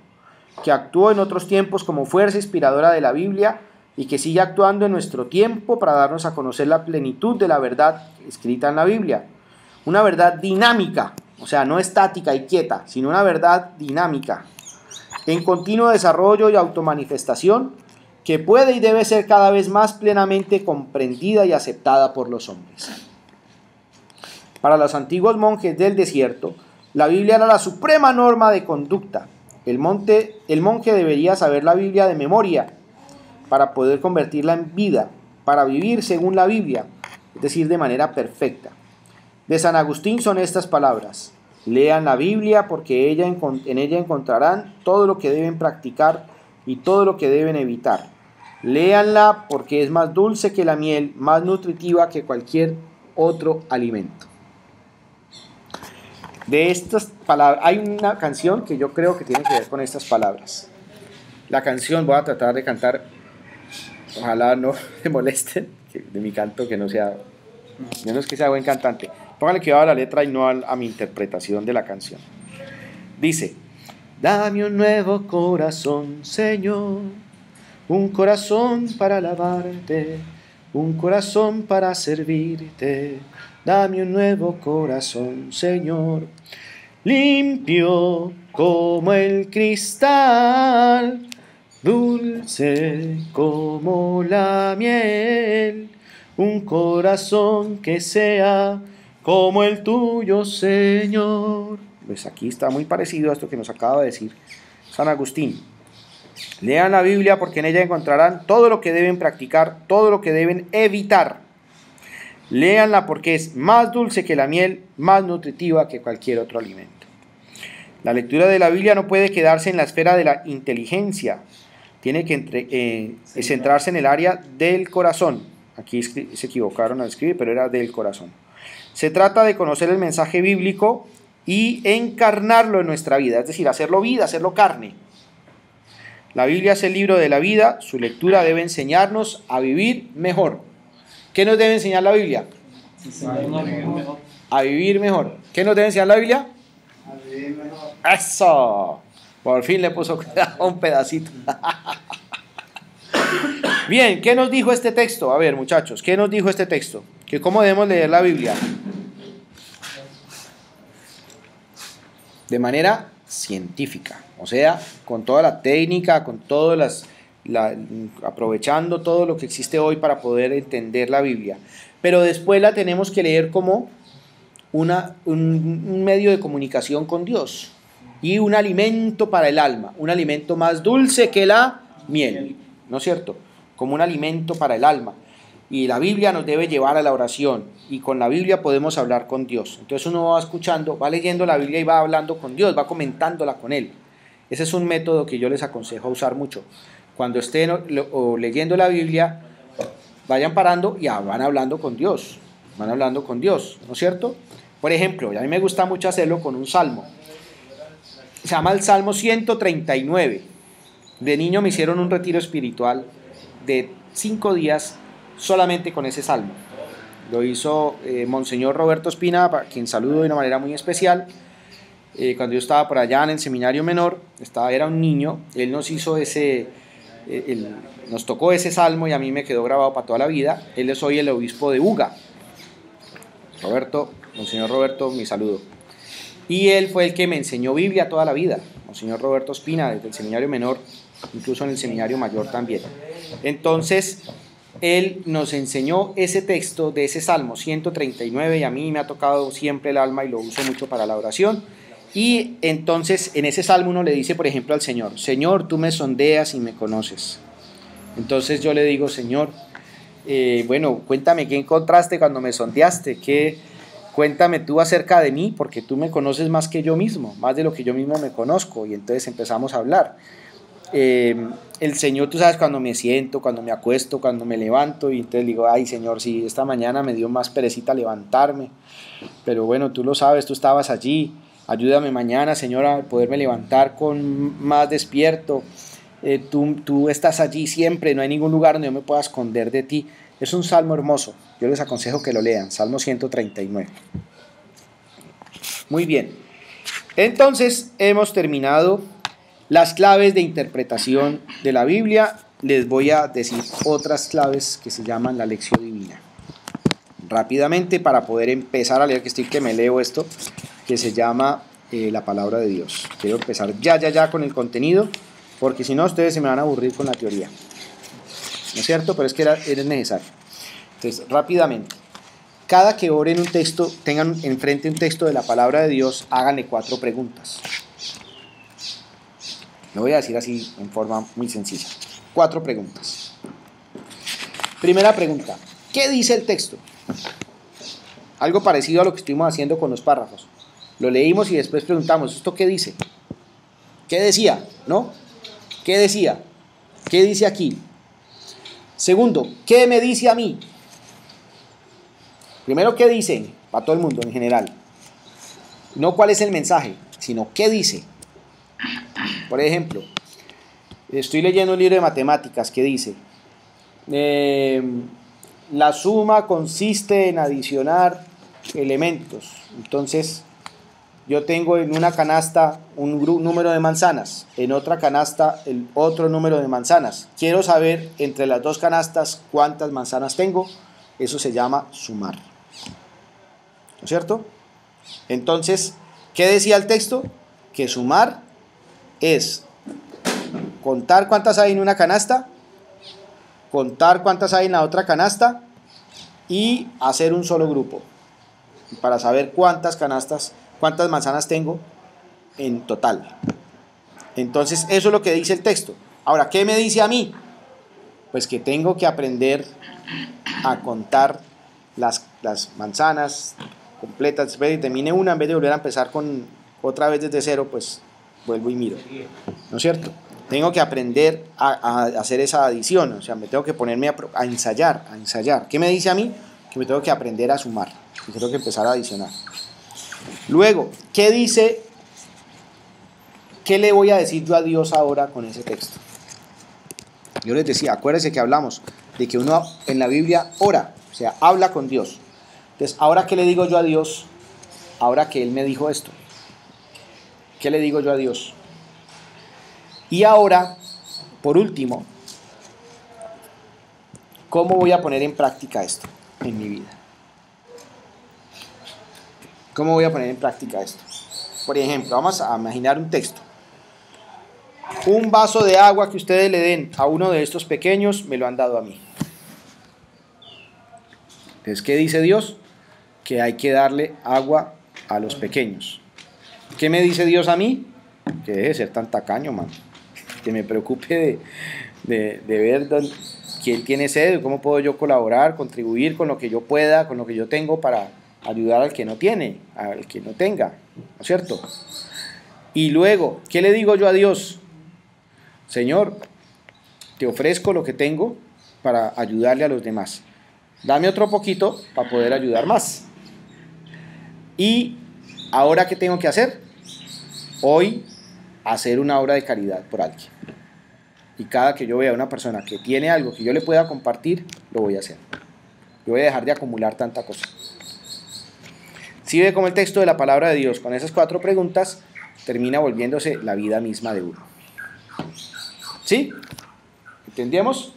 que actuó en otros tiempos como fuerza inspiradora de la Biblia y que sigue actuando en nuestro tiempo para darnos a conocer la plenitud de la verdad escrita en la Biblia. Una verdad dinámica, o sea, no estática y quieta, sino una verdad dinámica, en continuo desarrollo y automanifestación, que puede y debe ser cada vez más plenamente comprendida y aceptada por los hombres. Para los antiguos monjes del desierto, la Biblia era la suprema norma de conducta. El monje debería saber la Biblia de memoria para poder convertirla en vida, para vivir según la Biblia, es decir, de manera perfecta. De San Agustín son estas palabras: lean la Biblia porque en ella encontrarán todo lo que deben practicar y todo lo que deben evitar. Léanla porque es más dulce que la miel, más nutritiva que cualquier otro alimento. De estas palabras, hay una canción que yo creo que tiene que ver con estas palabras. La canción, voy a tratar de cantar, ojalá no me molesten de mi canto, que no sea, menos que sea buen cantante. Póngale cuidado a la letra y no a mi interpretación de la canción. Dice: dame un nuevo corazón, Señor, un corazón para alabarte, un corazón para servirte. Dame un nuevo corazón, Señor, limpio como el cristal, dulce como la miel, un corazón que sea como el tuyo, Señor. Pues aquí está muy parecido a esto que nos acaba de decir San Agustín. Lean la Biblia porque en ella encontrarán todo lo que deben practicar, todo lo que deben evitar. Léanla porque es más dulce que la miel, más nutritiva que cualquier otro alimento. La lectura de la Biblia no puede quedarse en la esfera de la inteligencia, tiene que centrarse en el área del corazón. Aquí se equivocaron al escribir, pero era del corazón. Se trata de conocer el mensaje bíblico y encarnarlo en nuestra vida, es decir, hacerlo vida, hacerlo carne. La Biblia es el libro de la vida, su lectura debe enseñarnos a vivir mejor. ¿Qué nos debe enseñar la Biblia? A vivir mejor. ¿Qué nos debe enseñar la Biblia? A vivir mejor. ¡Eso! Por fin le puso un pedacito. Bien, ¿qué nos dijo este texto? A ver, muchachos, ¿qué nos dijo este texto? Que cómo debemos leer la Biblia. De manera científica, o sea, con toda la técnica, con todas aprovechando todo lo que existe hoy para poder entender la Biblia. Pero después la tenemos que leer como un medio de comunicación con Dios y un alimento para el alma, un alimento más dulce que la miel, ¿no es cierto? Como un alimento para el alma. Y la Biblia nos debe llevar a la oración, y con la Biblia podemos hablar con Dios. Entonces uno va escuchando, va leyendo la Biblia y va hablando con Dios, va comentándola con Él. Ese es un método que yo les aconsejo usar mucho. Cuando estén leyendo la Biblia, vayan parando y van hablando con Dios, ¿no es cierto? Por ejemplo, a mí me gusta mucho hacerlo con un salmo. Se llama el Salmo 139. De niño me hicieron un retiro espiritual de 5 días solamente con ese salmo. Lo hizo Monseñor Roberto Espina, a quien saludo de una manera muy especial. Cuando yo estaba por allá en el seminario menor, era un niño, él nos hizo nos tocó ese salmo y a mí me quedó grabado para toda la vida. Él es hoy el obispo de Buga. Monseñor Roberto, mi saludo. Y él fue el que me enseñó Biblia toda la vida, Monseñor Roberto Espina, desde el seminario menor, incluso en el seminario mayor también. Entonces, él nos enseñó ese texto de ese Salmo 139 y a mí me ha tocado siempre el alma y lo uso mucho para la oración. Y entonces en ese Salmo uno le dice, por ejemplo, al Señor: Señor, tú me sondeas y me conoces. Entonces yo le digo: Señor, Bueno, cuéntame qué encontraste cuando me sondeaste, cuéntame tú acerca de mí, porque tú me conoces más que yo mismo, más de lo que yo mismo me conozco, y entonces empezamos a hablar. El Señor, tú sabes, cuando me siento, cuando me acuesto, cuando me levanto, y entonces digo, ay Señor, si esta mañana me dio más perecita levantarme, pero bueno, tú lo sabes, tú estabas allí, ayúdame mañana, Señor, a poderme levantar con más despierto. Tú estás allí siempre, no hay ningún lugar donde yo me pueda esconder de ti. Es un salmo hermoso, yo les aconsejo que lo lean, Salmo 139. Muy bien, entonces hemos terminado las claves de interpretación de la Biblia. Les voy a decir otras claves que se llaman la lección divina. Rápidamente, para poder empezar a leer, que me leo esto, que se llama la palabra de Dios. Quiero empezar ya con el contenido, porque si no ustedes se me van a aburrir con la teoría. ¿No es cierto? Pero es que era necesario. Entonces, rápidamente. Cada que oren un texto, tengan enfrente un texto de la palabra de Dios, háganle 4 preguntas. Lo voy a decir así en forma muy sencilla. 4 preguntas. Primera pregunta. ¿Qué dice el texto? Algo parecido a lo que estuvimos haciendo con los párrafos. Lo leímos y después preguntamos, ¿esto qué dice? ¿Qué decía? ¿No? ¿Qué decía? ¿Qué dice aquí? Segundo, ¿qué me dice a mí? Primero, ¿qué dice? Para todo el mundo en general. No cuál es el mensaje, sino qué dice. Por ejemplo, estoy leyendo un libro de matemáticas que dice, la suma consiste en adicionar elementos. Entonces, yo tengo en una canasta un número de manzanas, en otra canasta el otro número de manzanas. Quiero saber entre las 2 canastas cuántas manzanas tengo. Eso se llama sumar. ¿No es cierto? Entonces, ¿qué decía el texto? Que sumar es contar cuántas hay en una canasta, contar cuántas hay en la otra canasta y hacer un solo grupo para saber cuántas manzanas tengo en total. Entonces, eso es lo que dice el texto. Ahora, ¿qué me dice a mí? Pues que tengo que aprender a contar las manzanas completas. Después de que termine una, en vez de volver a empezar con otra vez desde cero, pues vuelvo y miro. ¿No es cierto? Tengo que aprender a hacer esa adición, o sea, me tengo que ponerme a ensayar. ¿Qué me dice a mí? Que me tengo que aprender a sumar, que tengo que empezar a adicionar. Luego, ¿qué dice? ¿Qué le voy a decir yo a Dios ahora con ese texto? Yo les decía, acuérdense que hablamos de que uno en la Biblia ora, o sea, habla con Dios. Entonces, ¿ahora qué le digo yo a Dios? Ahora que Él me dijo esto. ¿Qué le digo yo a Dios? Y ahora, por último, ¿cómo voy a poner en práctica esto en mi vida? ¿Cómo voy a poner en práctica esto? Por ejemplo, vamos a imaginar un texto. Un vaso de agua que ustedes le den a uno de estos pequeños, me lo han dado a mí. Entonces, ¿qué dice Dios? Que hay que darle agua a los pequeños. ¿Qué me dice Dios a mí? Que deje de ser tan tacaño, man. Que me preocupe de ver quién tiene sed, cómo puedo yo colaborar, contribuir con lo que yo pueda, con lo que yo tengo para ayudar al que no tiene, al que no tenga, ¿no es cierto? Y luego, ¿qué le digo yo a Dios? Señor, te ofrezco lo que tengo para ayudarle a los demás. Dame otro poquito para poder ayudar más. Y ahora, ¿qué tengo que hacer? Hoy, hacer una obra de caridad por alguien. Y cada que yo vea a una persona que tiene algo que yo le pueda compartir, lo voy a hacer. Yo voy a dejar de acumular tanta cosa. Si ve como el texto de la palabra de Dios con esas 4 preguntas termina volviéndose la vida misma de uno. ¿Sí? ¿Entendemos?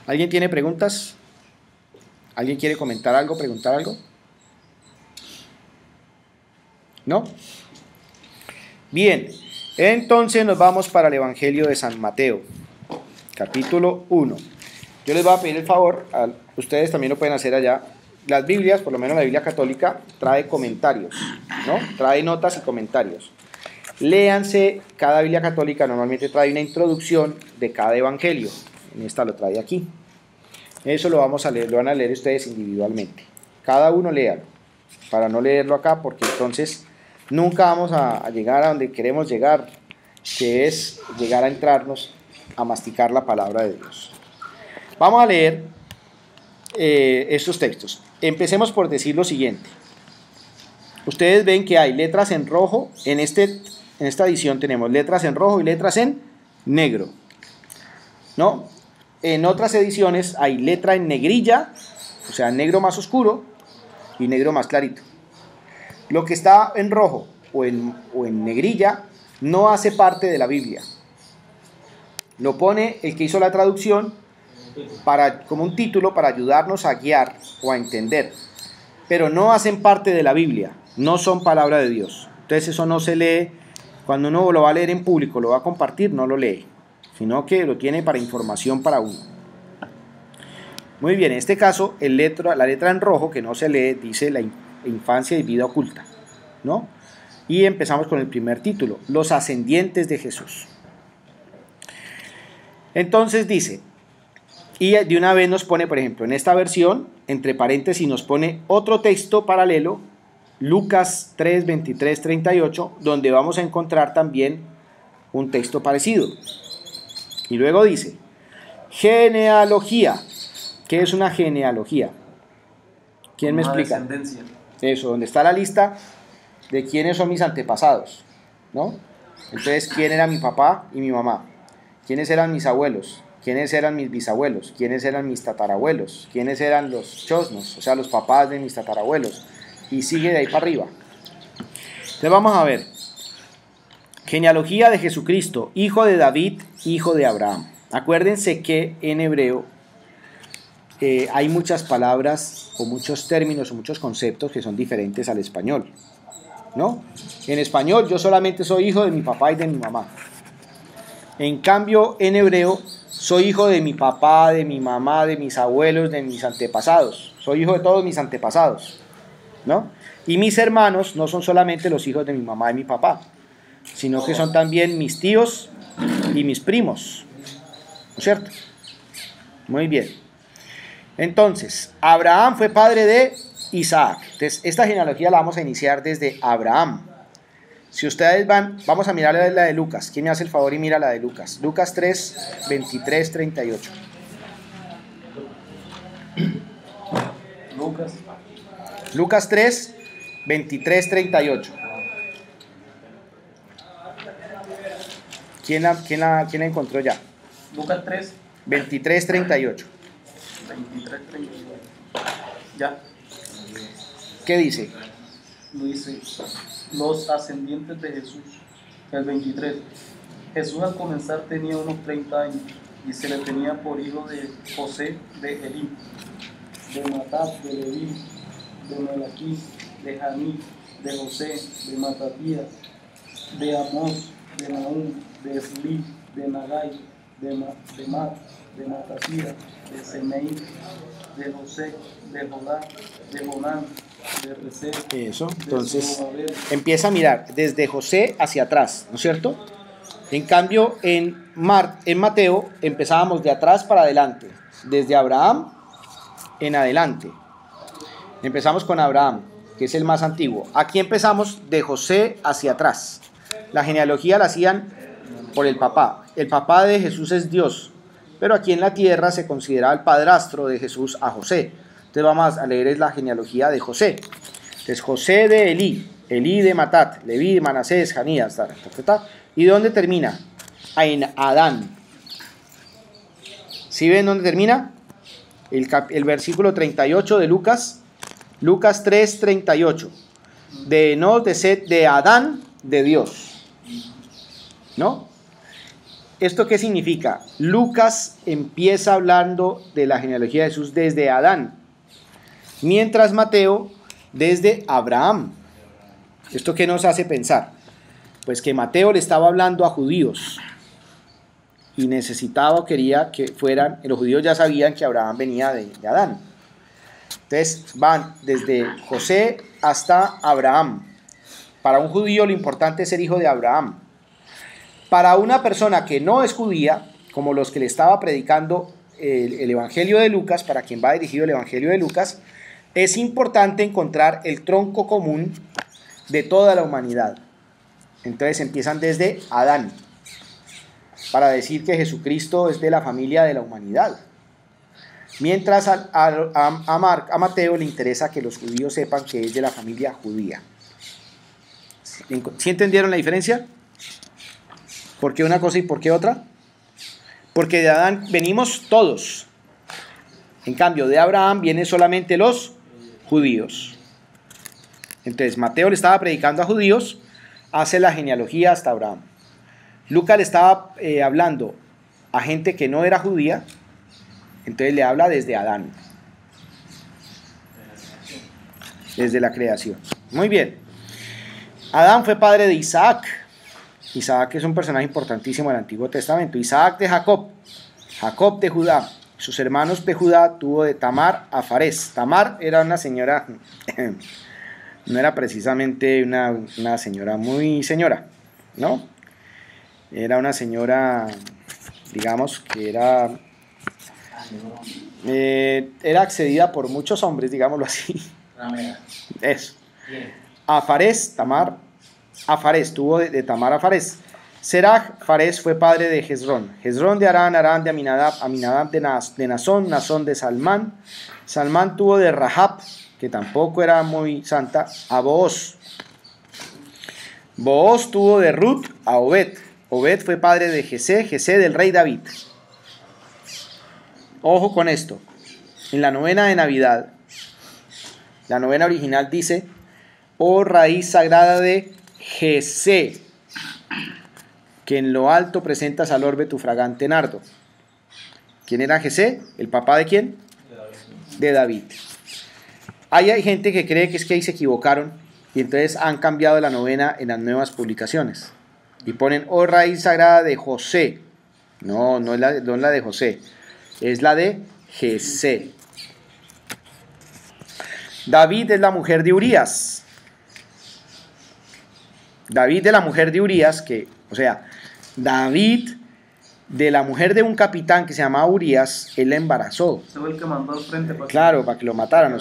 ¿Alguien tiene preguntas? ¿Alguien quiere comentar algo, preguntar algo? ¿No? Bien, entonces nos vamos para el Evangelio de San Mateo, capítulo 1. Yo les voy a pedir el favor, ustedes también lo pueden hacer allá. Las Biblias, por lo menos la Biblia católica, trae comentarios, ¿no? Trae notas y comentarios. Léanse, cada Biblia católica normalmente trae una introducción de cada evangelio. En esta lo trae aquí. Eso lo vamos a leer, lo van a leer ustedes individualmente. Cada uno léalo, para no leerlo acá, porque entonces nunca vamos a llegar a donde queremos llegar, que es llegar a entrarnos a masticar la palabra de Dios. Vamos a leer estos textos. Empecemos por decir lo siguiente. Ustedes ven que hay letras en rojo, en esta edición tenemos letras en rojo y letras en negro, ¿no? En otras ediciones hay letra en negrilla, o sea, negro más oscuro y negro más clarito. Lo que está en rojo o en negrilla no hace parte de la Biblia. Lo pone el que hizo la traducción como un título para ayudarnos a guiar o a entender. Pero no hacen parte de la Biblia, no son palabra de Dios. Entonces eso no se lee, cuando uno lo va a leer en público, lo va a compartir, no lo lee, sino que lo tiene para información para uno. Muy bien, en este caso la letra en rojo que no se lee dice la infancia y vida oculta, ¿no? Y empezamos con el primer título, los ascendientes de Jesús. Entonces dice, y de una vez nos pone, por ejemplo, en esta versión, entre paréntesis nos pone otro texto paralelo, Lucas 3, 23, 38, donde vamos a encontrar también un texto parecido. Y luego dice, genealogía. ¿Qué es una genealogía? ¿Quién me explica? Descendencia. Eso, donde está la lista de quiénes son mis antepasados, ¿no? Entonces, ¿quién era mi papá y mi mamá? ¿Quiénes eran mis abuelos? ¿Quiénes eran mis bisabuelos? ¿Quiénes eran mis tatarabuelos? ¿Quiénes eran los chosnos? O sea, los papás de mis tatarabuelos. Y sigue de ahí para arriba. Entonces vamos a ver. Genealogía de Jesucristo, hijo de David, hijo de Abraham. Acuérdense que en hebreo hay muchas palabras o muchos términos o muchos conceptos que son diferentes al español, ¿no? En español yo solamente soy hijo de mi papá y de mi mamá. En cambio, en hebreo, soy hijo de mi papá, de mi mamá, de mis abuelos, de mis antepasados. Soy hijo de todos mis antepasados, ¿no? Y mis hermanos no son solamente los hijos de mi mamá y mi papá, sino que son también mis tíos y mis primos, ¿no es cierto? Muy bien. Entonces, Abraham fue padre de Isaac. Entonces, esta genealogía la vamos a iniciar desde Abraham. Si ustedes vamos a mirar la de Lucas. ¿Quién me hace el favor y mira la de Lucas? Lucas 3, 23, 38. Lucas 3, 23, 38. ¿Quién la encontró ya? Lucas 3, 23, 38. 23, 38. Ya. ¿Qué dice? Lo dice, los ascendientes de Jesús. El 23. Jesús al comenzar tenía unos 30 años y se le tenía por hijo de José de Elí, de Matat, de Leví, de Melaquí, de Janí, de José, de Matatías, de Amós, de Nahum, de Esli, de Nagai, de Mat, de Matatías, de Semei, de José, de Jodá, de Jonán, de Resé. Eso, entonces empieza a mirar desde José hacia atrás, ¿no es cierto? En cambio, en Mateo empezábamos de atrás para adelante, desde Abraham en adelante. Empezamos con Abraham, que es el más antiguo. Aquí empezamos de José hacia atrás. La genealogía la hacían por el papá. El papá de Jesús es Dios, pero aquí en la tierra se considera el padrastro de Jesús a José. Entonces vamos a leer la genealogía de José. Entonces José de Elí, Elí de Matat, Leví de Manasés, Janías, ¿y dónde termina? En Adán. ¿Sí ven dónde termina? El versículo 38 de Lucas, Lucas 3, 38. De Enos, de Set, de Adán, de Dios. ¿No? ¿Esto qué significa? Lucas empieza hablando de la genealogía de Jesús desde Adán, mientras Mateo desde Abraham. ¿Esto qué nos hace pensar? Pues que Mateo le estaba hablando a judíos y necesitaba o quería que fueran, los judíos ya sabían que Abraham venía de Adán. Entonces van desde José hasta Abraham. Para un judío lo importante es ser hijo de Abraham. Para una persona que no es judía, como los que le estaba predicando el Evangelio de Lucas, para quien va dirigido el Evangelio de Lucas, es importante encontrar el tronco común de toda la humanidad. Entonces empiezan desde Adán, para decir que Jesucristo es de la familia de la humanidad. Mientras a Mateo le interesa que los judíos sepan que es de la familia judía. ¿Sí entendieron la diferencia? ¿Por qué una cosa y por qué otra? Porque de Adán venimos todos. En cambio, de Abraham vienen solamente los judíos. Entonces, Mateo le estaba predicando a judíos, hace la genealogía hasta Abraham. Lucas le estaba hablando a gente que no era judía, entonces le habla desde Adán, desde la creación. Muy bien. Adán fue padre de Isaac. Isaac es un personaje importantísimo del Antiguo Testamento. Isaac de Jacob, Jacob de Judá. Sus hermanos de Judá tuvo de Tamar a Farés. Tamar era una señora, no era precisamente una señora muy señora, ¿no? Era una señora, digamos, que era accedida por muchos hombres, digámoslo así. Eso. A Farés, Tamar, a Farés, tuvo de Tamar a Farés. Serach, Farés fue padre de Hezrón. Hezrón de Arán, Arán de Aminadab, Aminadab de Nazón, Nazón de Salmán. Salmán tuvo de Rahab, que tampoco era muy santa, a Booz. Booz tuvo de Ruth a Obed. Obed fue padre de Jesé, Jesé del rey David. Ojo con esto. En la novena de Navidad, la novena original dice: oh raíz sagrada de Jesé, que en lo alto presentas al orbe tu fragante nardo. ¿Quién era Jesé? ¿El papá de quién? De David. Hay gente que cree que es que ahí se equivocaron y entonces han cambiado la novena en las nuevas publicaciones y ponen oh raíz sagrada de José. No es la de José, es la de Jesé. David es la mujer de Urías. David de la mujer de Urías, David de la mujer de un capitán que se llamaba Urías, él la embarazó. Fue el que mandó al frente para para que lo mataran,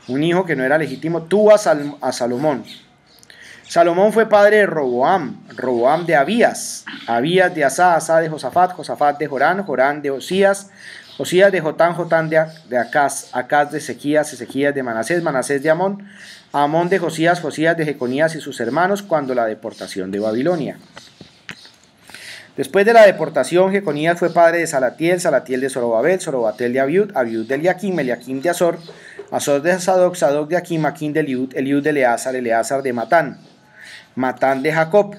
un hijo que no era legítimo, tuvo a Salomón. Salomón fue padre de Roboam, Roboam de Abías, Abías de Asa, Asa de Josafat, Josafat de Jorán, Jorán de Osías, Osías de Jotán, Jotán de Acaz, Acaz de Ezequías, Ezequías de Manasés, Manasés de Amón, Amón de Josías, Josías de Jeconías y sus hermanos cuando la deportación de Babilonia. Después de la deportación, Jeconías fue padre de Salatiel, Salatiel de Zorobabel, Zorobatel de Abiud, Abiud de Eliakim, Eliakim de Azor, Azor de Sadoc, Sadoc de Akim, Akim de Eliud, Eliud de Eleazar, Eleazar de Matán, Matán de Jacob,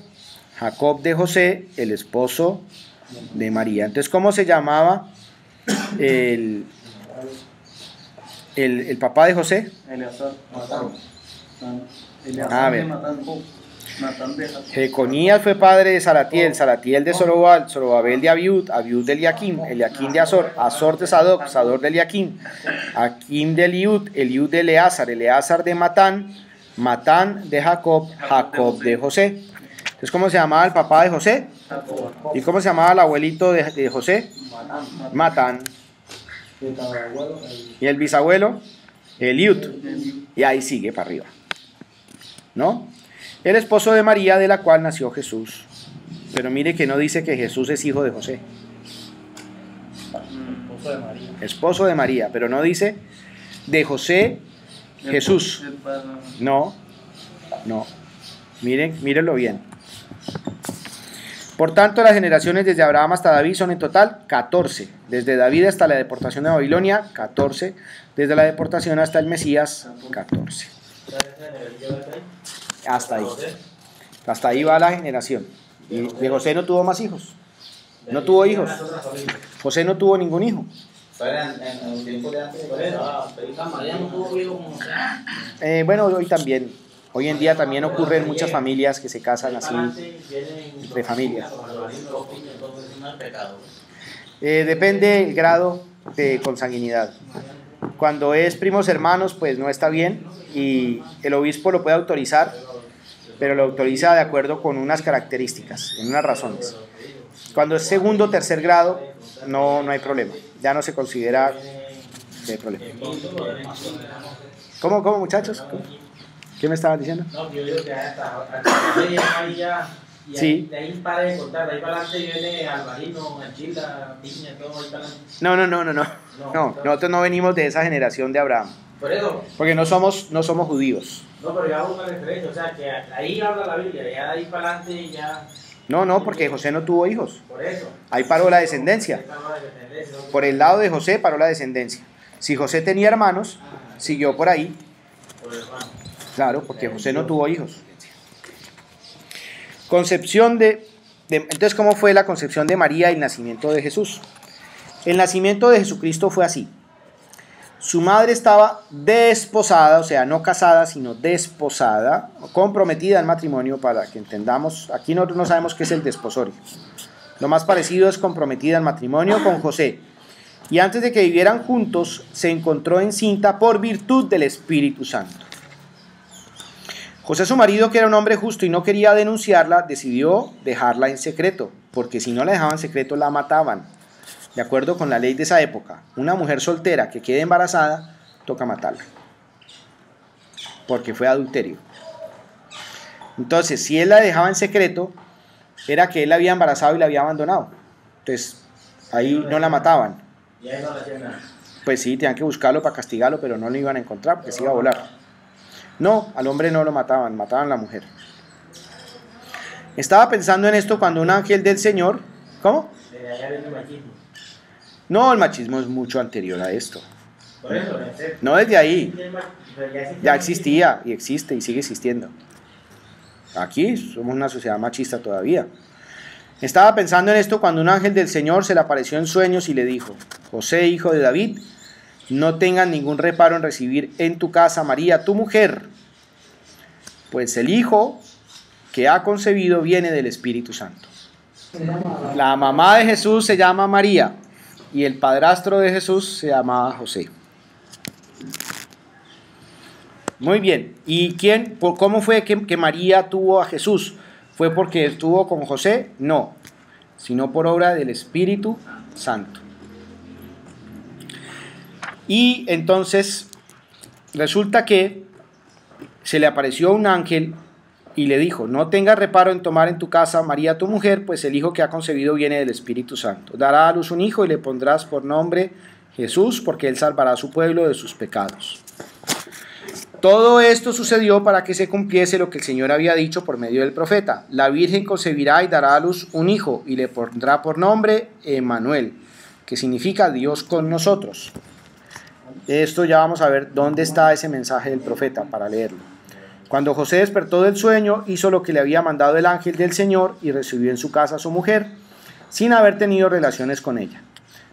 Jacob de José, el esposo de María. Entonces, ¿cómo se llamaba el papá de José? Eleazar. A ver. Matán de Jacob. Jeconías fue padre de Salatiel, Salatiel de Zorobabel, Zorobabel de Abiud, Abiud de Eliakim, Eliakim de Azor, Azor de Sadoc, Sadoc de Eliakim, Akim de Eliud, Eliud de Eleazar, Eleazar de Matán, Matán de Jacob, Jacob de José. Entonces, ¿cómo se llamaba el papá de José? ¿Y cómo se llamaba el abuelito de José? Matán. ¿Y el bisabuelo? Eliud. Y ahí sigue para arriba, ¿no? El esposo de María, de la cual nació Jesús. Pero mire que no dice que Jesús es hijo de José. Esposo de María, pero no dice de José Jesús. No. Mírenlo bien. Por tanto, las generaciones desde Abraham hasta David son en total 14. Desde David hasta la deportación de Babilonia, 14. Desde la deportación hasta el Mesías, 14. Hasta ahí va la generación. Y de José no tuvo más hijos. No tuvo hijos. José no tuvo ningún hijo. Bueno, hoy también. Hoy en día también ocurre en muchas familias que se casan así, de familia. Depende el grado de consanguinidad. Cuando es primos hermanos, pues no está bien y el obispo lo puede autorizar, pero lo autoriza de acuerdo con unas características, en unas razones. Cuando es segundo o tercer grado, no hay problema. Ya no se considera de problema. ¿Cómo muchachos? ¿Cómo? ¿Qué me estaban diciendo? No, yo digo que hasta ahí ya, y Sí. de ahí para de contar, de ahí para adelante viene Alvarino, Anchila, Piña, todo ahí para adelante. No, nosotros no venimos de esa generación de Abraham, Por eso, porque no somos judíos. no, pero ya hago una referencia, o sea, que ahí habla la Biblia, ya de ahí para adelante ya, No, porque José no tuvo hijos. por eso. Ahí paró la descendencia. Por el lado de José paró la descendencia. Si José tenía hermanos, siguió por ahí. Por el hermano. Claro, porque José no tuvo hijos. Concepción entonces, ¿cómo fue la concepción de María y el nacimiento de Jesús? El nacimiento de Jesucristo fue así. Su madre estaba desposada, o sea, no casada, sino desposada, comprometida al matrimonio, para que entendamos. Aquí nosotros no sabemos qué es el desposorio. Lo más parecido es comprometida al matrimonio con José. Y antes de que vivieran juntos, se encontró encinta por virtud del Espíritu Santo. José, su marido, que era un hombre justo y no quería denunciarla, decidió dejarla en secreto, porque si no la dejaban en secreto la mataban. De acuerdo con la ley de esa época, una mujer soltera que quede embarazada, toca matarla, porque fue adulterio. Entonces, si él la dejaba en secreto, era que él la había embarazado y la había abandonado. Entonces, ahí no la mataban. Y ahí no le hacían nada. Pues sí, tenían que buscarlo para castigarlo, pero no lo iban a encontrar, porque se iba a volar. No, al hombre no lo mataban, mataban a la mujer. Estaba pensando en esto cuando un ángel del Señor... ¿Cómo? Desde allá viene el machismo. No, el machismo es mucho anterior a esto. Por eso, No desde ahí. Ya existía existía y existe y sigue existiendo. Aquí somos una sociedad machista todavía. Estaba pensando en esto cuando un ángel del Señor se le apareció en sueños y le dijo: José, hijo de David, no tengas ningún reparo en recibir en tu casa a María, tu mujer, pues el hijo que ha concebido viene del Espíritu Santo. La mamá de Jesús se llama María y el padrastro de Jesús se llamaba José. Muy bien. ¿Y cómo fue que María tuvo a Jesús? ¿Fue porque estuvo con José? No, sino por obra del Espíritu Santo. Y entonces resulta que se le apareció un ángel y le dijo: no tengas reparo en tomar en tu casa a María tu mujer, pues el hijo que ha concebido viene del Espíritu Santo. Dará a luz un hijo y le pondrás por nombre Jesús, porque él salvará a su pueblo de sus pecados. Todo esto sucedió para que se cumpliese lo que el Señor había dicho por medio del profeta: la Virgen concebirá y dará a luz un hijo y le pondrá por nombre Emmanuel, que significa Dios con nosotros. Esto ya vamos a ver dónde está ese mensaje del profeta para leerlo. Cuando José despertó del sueño, hizo lo que le había mandado el ángel del Señor y recibió en su casa a su mujer, sin haber tenido relaciones con ella.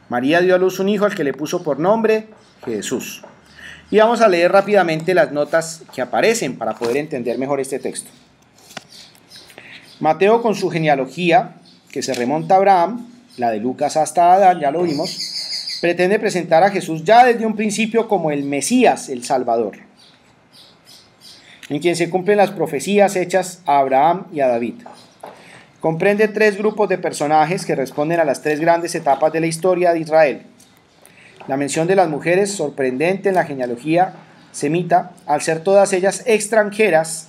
María dio a luz un hijo al que le puso por nombre Jesús. Y vamos a leer rápidamente las notas que aparecen para poder entender mejor este texto. Mateo, con su genealogía, que se remonta a Abraham, la de Lucas hasta Adán, ya lo vimos, pretende presentar a Jesús ya desde un principio como el Mesías, el Salvador, en quien se cumplen las profecías hechas a Abraham y a David. Comprende 3 grupos de personajes que responden a las 3 grandes etapas de la historia de Israel. La mención de las mujeres, sorprendente en la genealogía semita, al ser todas ellas extranjeras,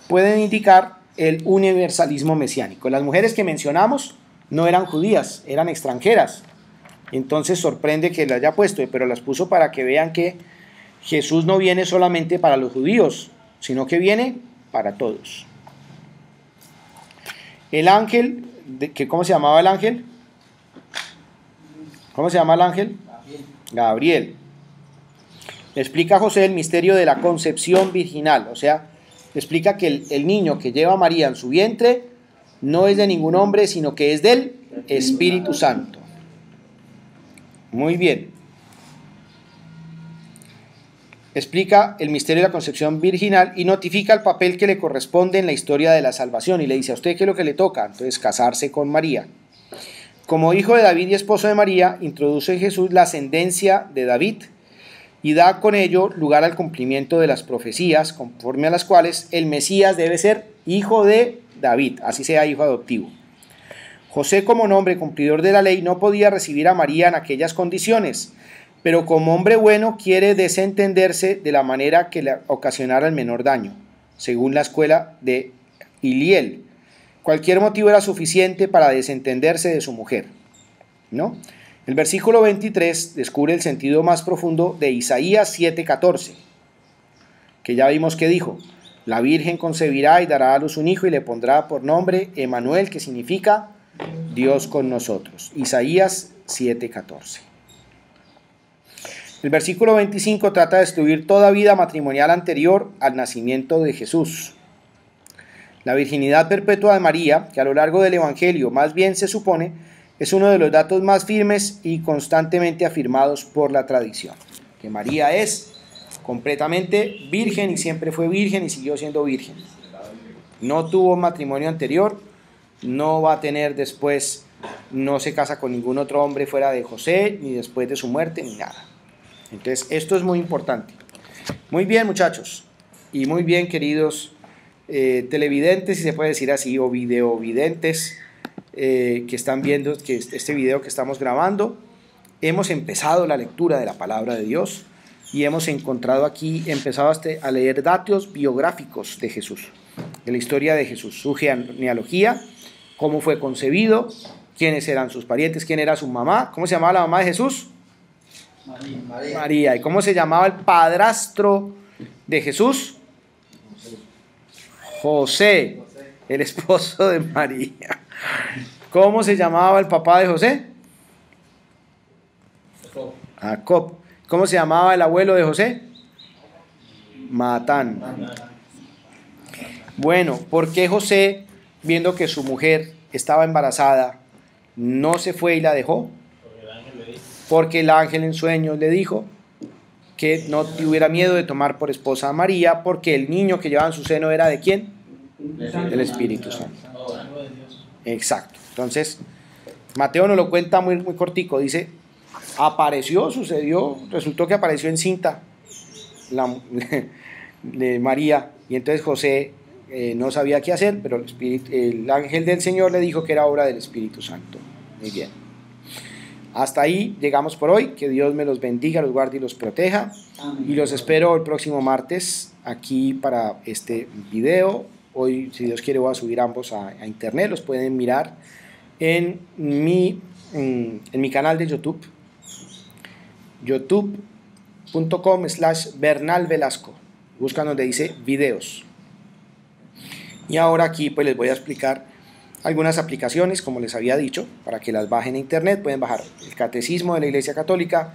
pueden indicar el universalismo mesiánico. Las mujeres que mencionamos no eran judías, eran extranjeras. Entonces sorprende que las haya puesto, pero las puso para que vean que Jesús no viene solamente para los judíos, sino que viene para todos. El ángel, ¿cómo se llamaba el ángel? ¿Cómo se llama el ángel? Gabriel. Le explica a José el misterio de la concepción virginal, o sea, le explica que el niño que lleva a María en su vientre no es de ningún hombre, sino que es del Espíritu Santo. Muy bien. Explica el misterio de la concepción virginal y notifica el papel que le corresponde en la historia de la salvación. Y le dice: a usted qué es lo que le toca. Entonces, casarse con María. Como hijo de David y esposo de María, introduce en Jesús la ascendencia de David y da con ello lugar al cumplimiento de las profecías, conforme a las cuales el Mesías debe ser hijo de David, así sea hijo adoptivo. José, como hombre cumplidor de la ley, no podía recibir a María en aquellas condiciones, pero como hombre bueno quiere desentenderse de la manera que le ocasionara el menor daño, según la escuela de Iliel. Cualquier motivo era suficiente para desentenderse de su mujer, ¿no? El versículo 23 descubre el sentido más profundo de Isaías 7:14, que ya vimos que dijo: la Virgen concebirá y dará a luz un hijo y le pondrá por nombre Emanuel, que significa Dios con nosotros. Isaías 7:14. El versículo 25 trata de destruir toda vida matrimonial anterior al nacimiento de Jesús. La virginidad perpetua de María, que a lo largo del Evangelio más bien se supone, es uno de los datos más firmes y constantemente afirmados por la tradición. Que María es completamente virgen y siempre fue virgen y siguió siendo virgen. No tuvo matrimonio anterior, no va a tener después, no se casa con ningún otro hombre fuera de José, ni después de su muerte, ni nada. Entonces, esto es muy importante. Muy bien, muchachos, y muy bien, queridos televidentes, si se puede decir así, o videovidentes, que están viendo que este video que estamos grabando. Hemos empezado la lectura de la palabra de Dios y hemos empezado a leer datos biográficos de Jesús, de la historia de Jesús, su genealogía, cómo fue concebido, quiénes eran sus parientes, quién era su mamá, cómo se llamaba la mamá de Jesús. María. ¿Y cómo se llamaba el padrastro de Jesús? José, el esposo de María. ¿Cómo se llamaba el papá de José? Jacob. ¿Cómo se llamaba el abuelo de José? Matán. Bueno, ¿por qué José, viendo que su mujer estaba embarazada, no se fue y la dejó? Porque el ángel en sueños le dijo que no tuviera miedo de tomar por esposa a María, porque el niño que llevaba en su seno era ¿de quién? Del Espíritu Santo. Exacto. Entonces, Mateo nos lo cuenta muy, muy cortico. Dice, resultó que apareció encinta de María, y entonces José no sabía qué hacer, pero el ángel del Señor le dijo que era obra del Espíritu Santo. Muy bien. Hasta ahí llegamos por hoy. Que Dios me los bendiga, los guarde y los proteja. Amén. Y los espero el próximo martes aquí para este video. Hoy, si Dios quiere, voy a subir ambos a internet. Los pueden mirar en mi canal de YouTube. youtube.com/Bernal Velasco. Buscan donde dice videos. Y ahora aquí pues les voy a explicar algunas aplicaciones, como les había dicho, para que las bajen a internet. Pueden bajar el Catecismo de la Iglesia Católica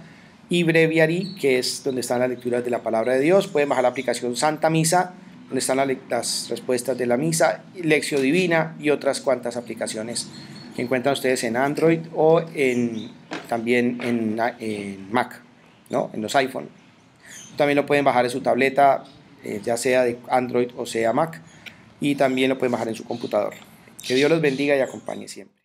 y Breviary, que es donde están las lecturas de la Palabra de Dios. Pueden bajar la aplicación Santa Misa, donde están las respuestas de la misa, Lección Divina y otras cuantas aplicaciones que encuentran ustedes en Android o también en Mac, ¿no? En los iPhone. También lo pueden bajar en su tableta, ya sea de Android o sea Mac, y también lo pueden bajar en su computador. Que Dios los bendiga y acompañe siempre.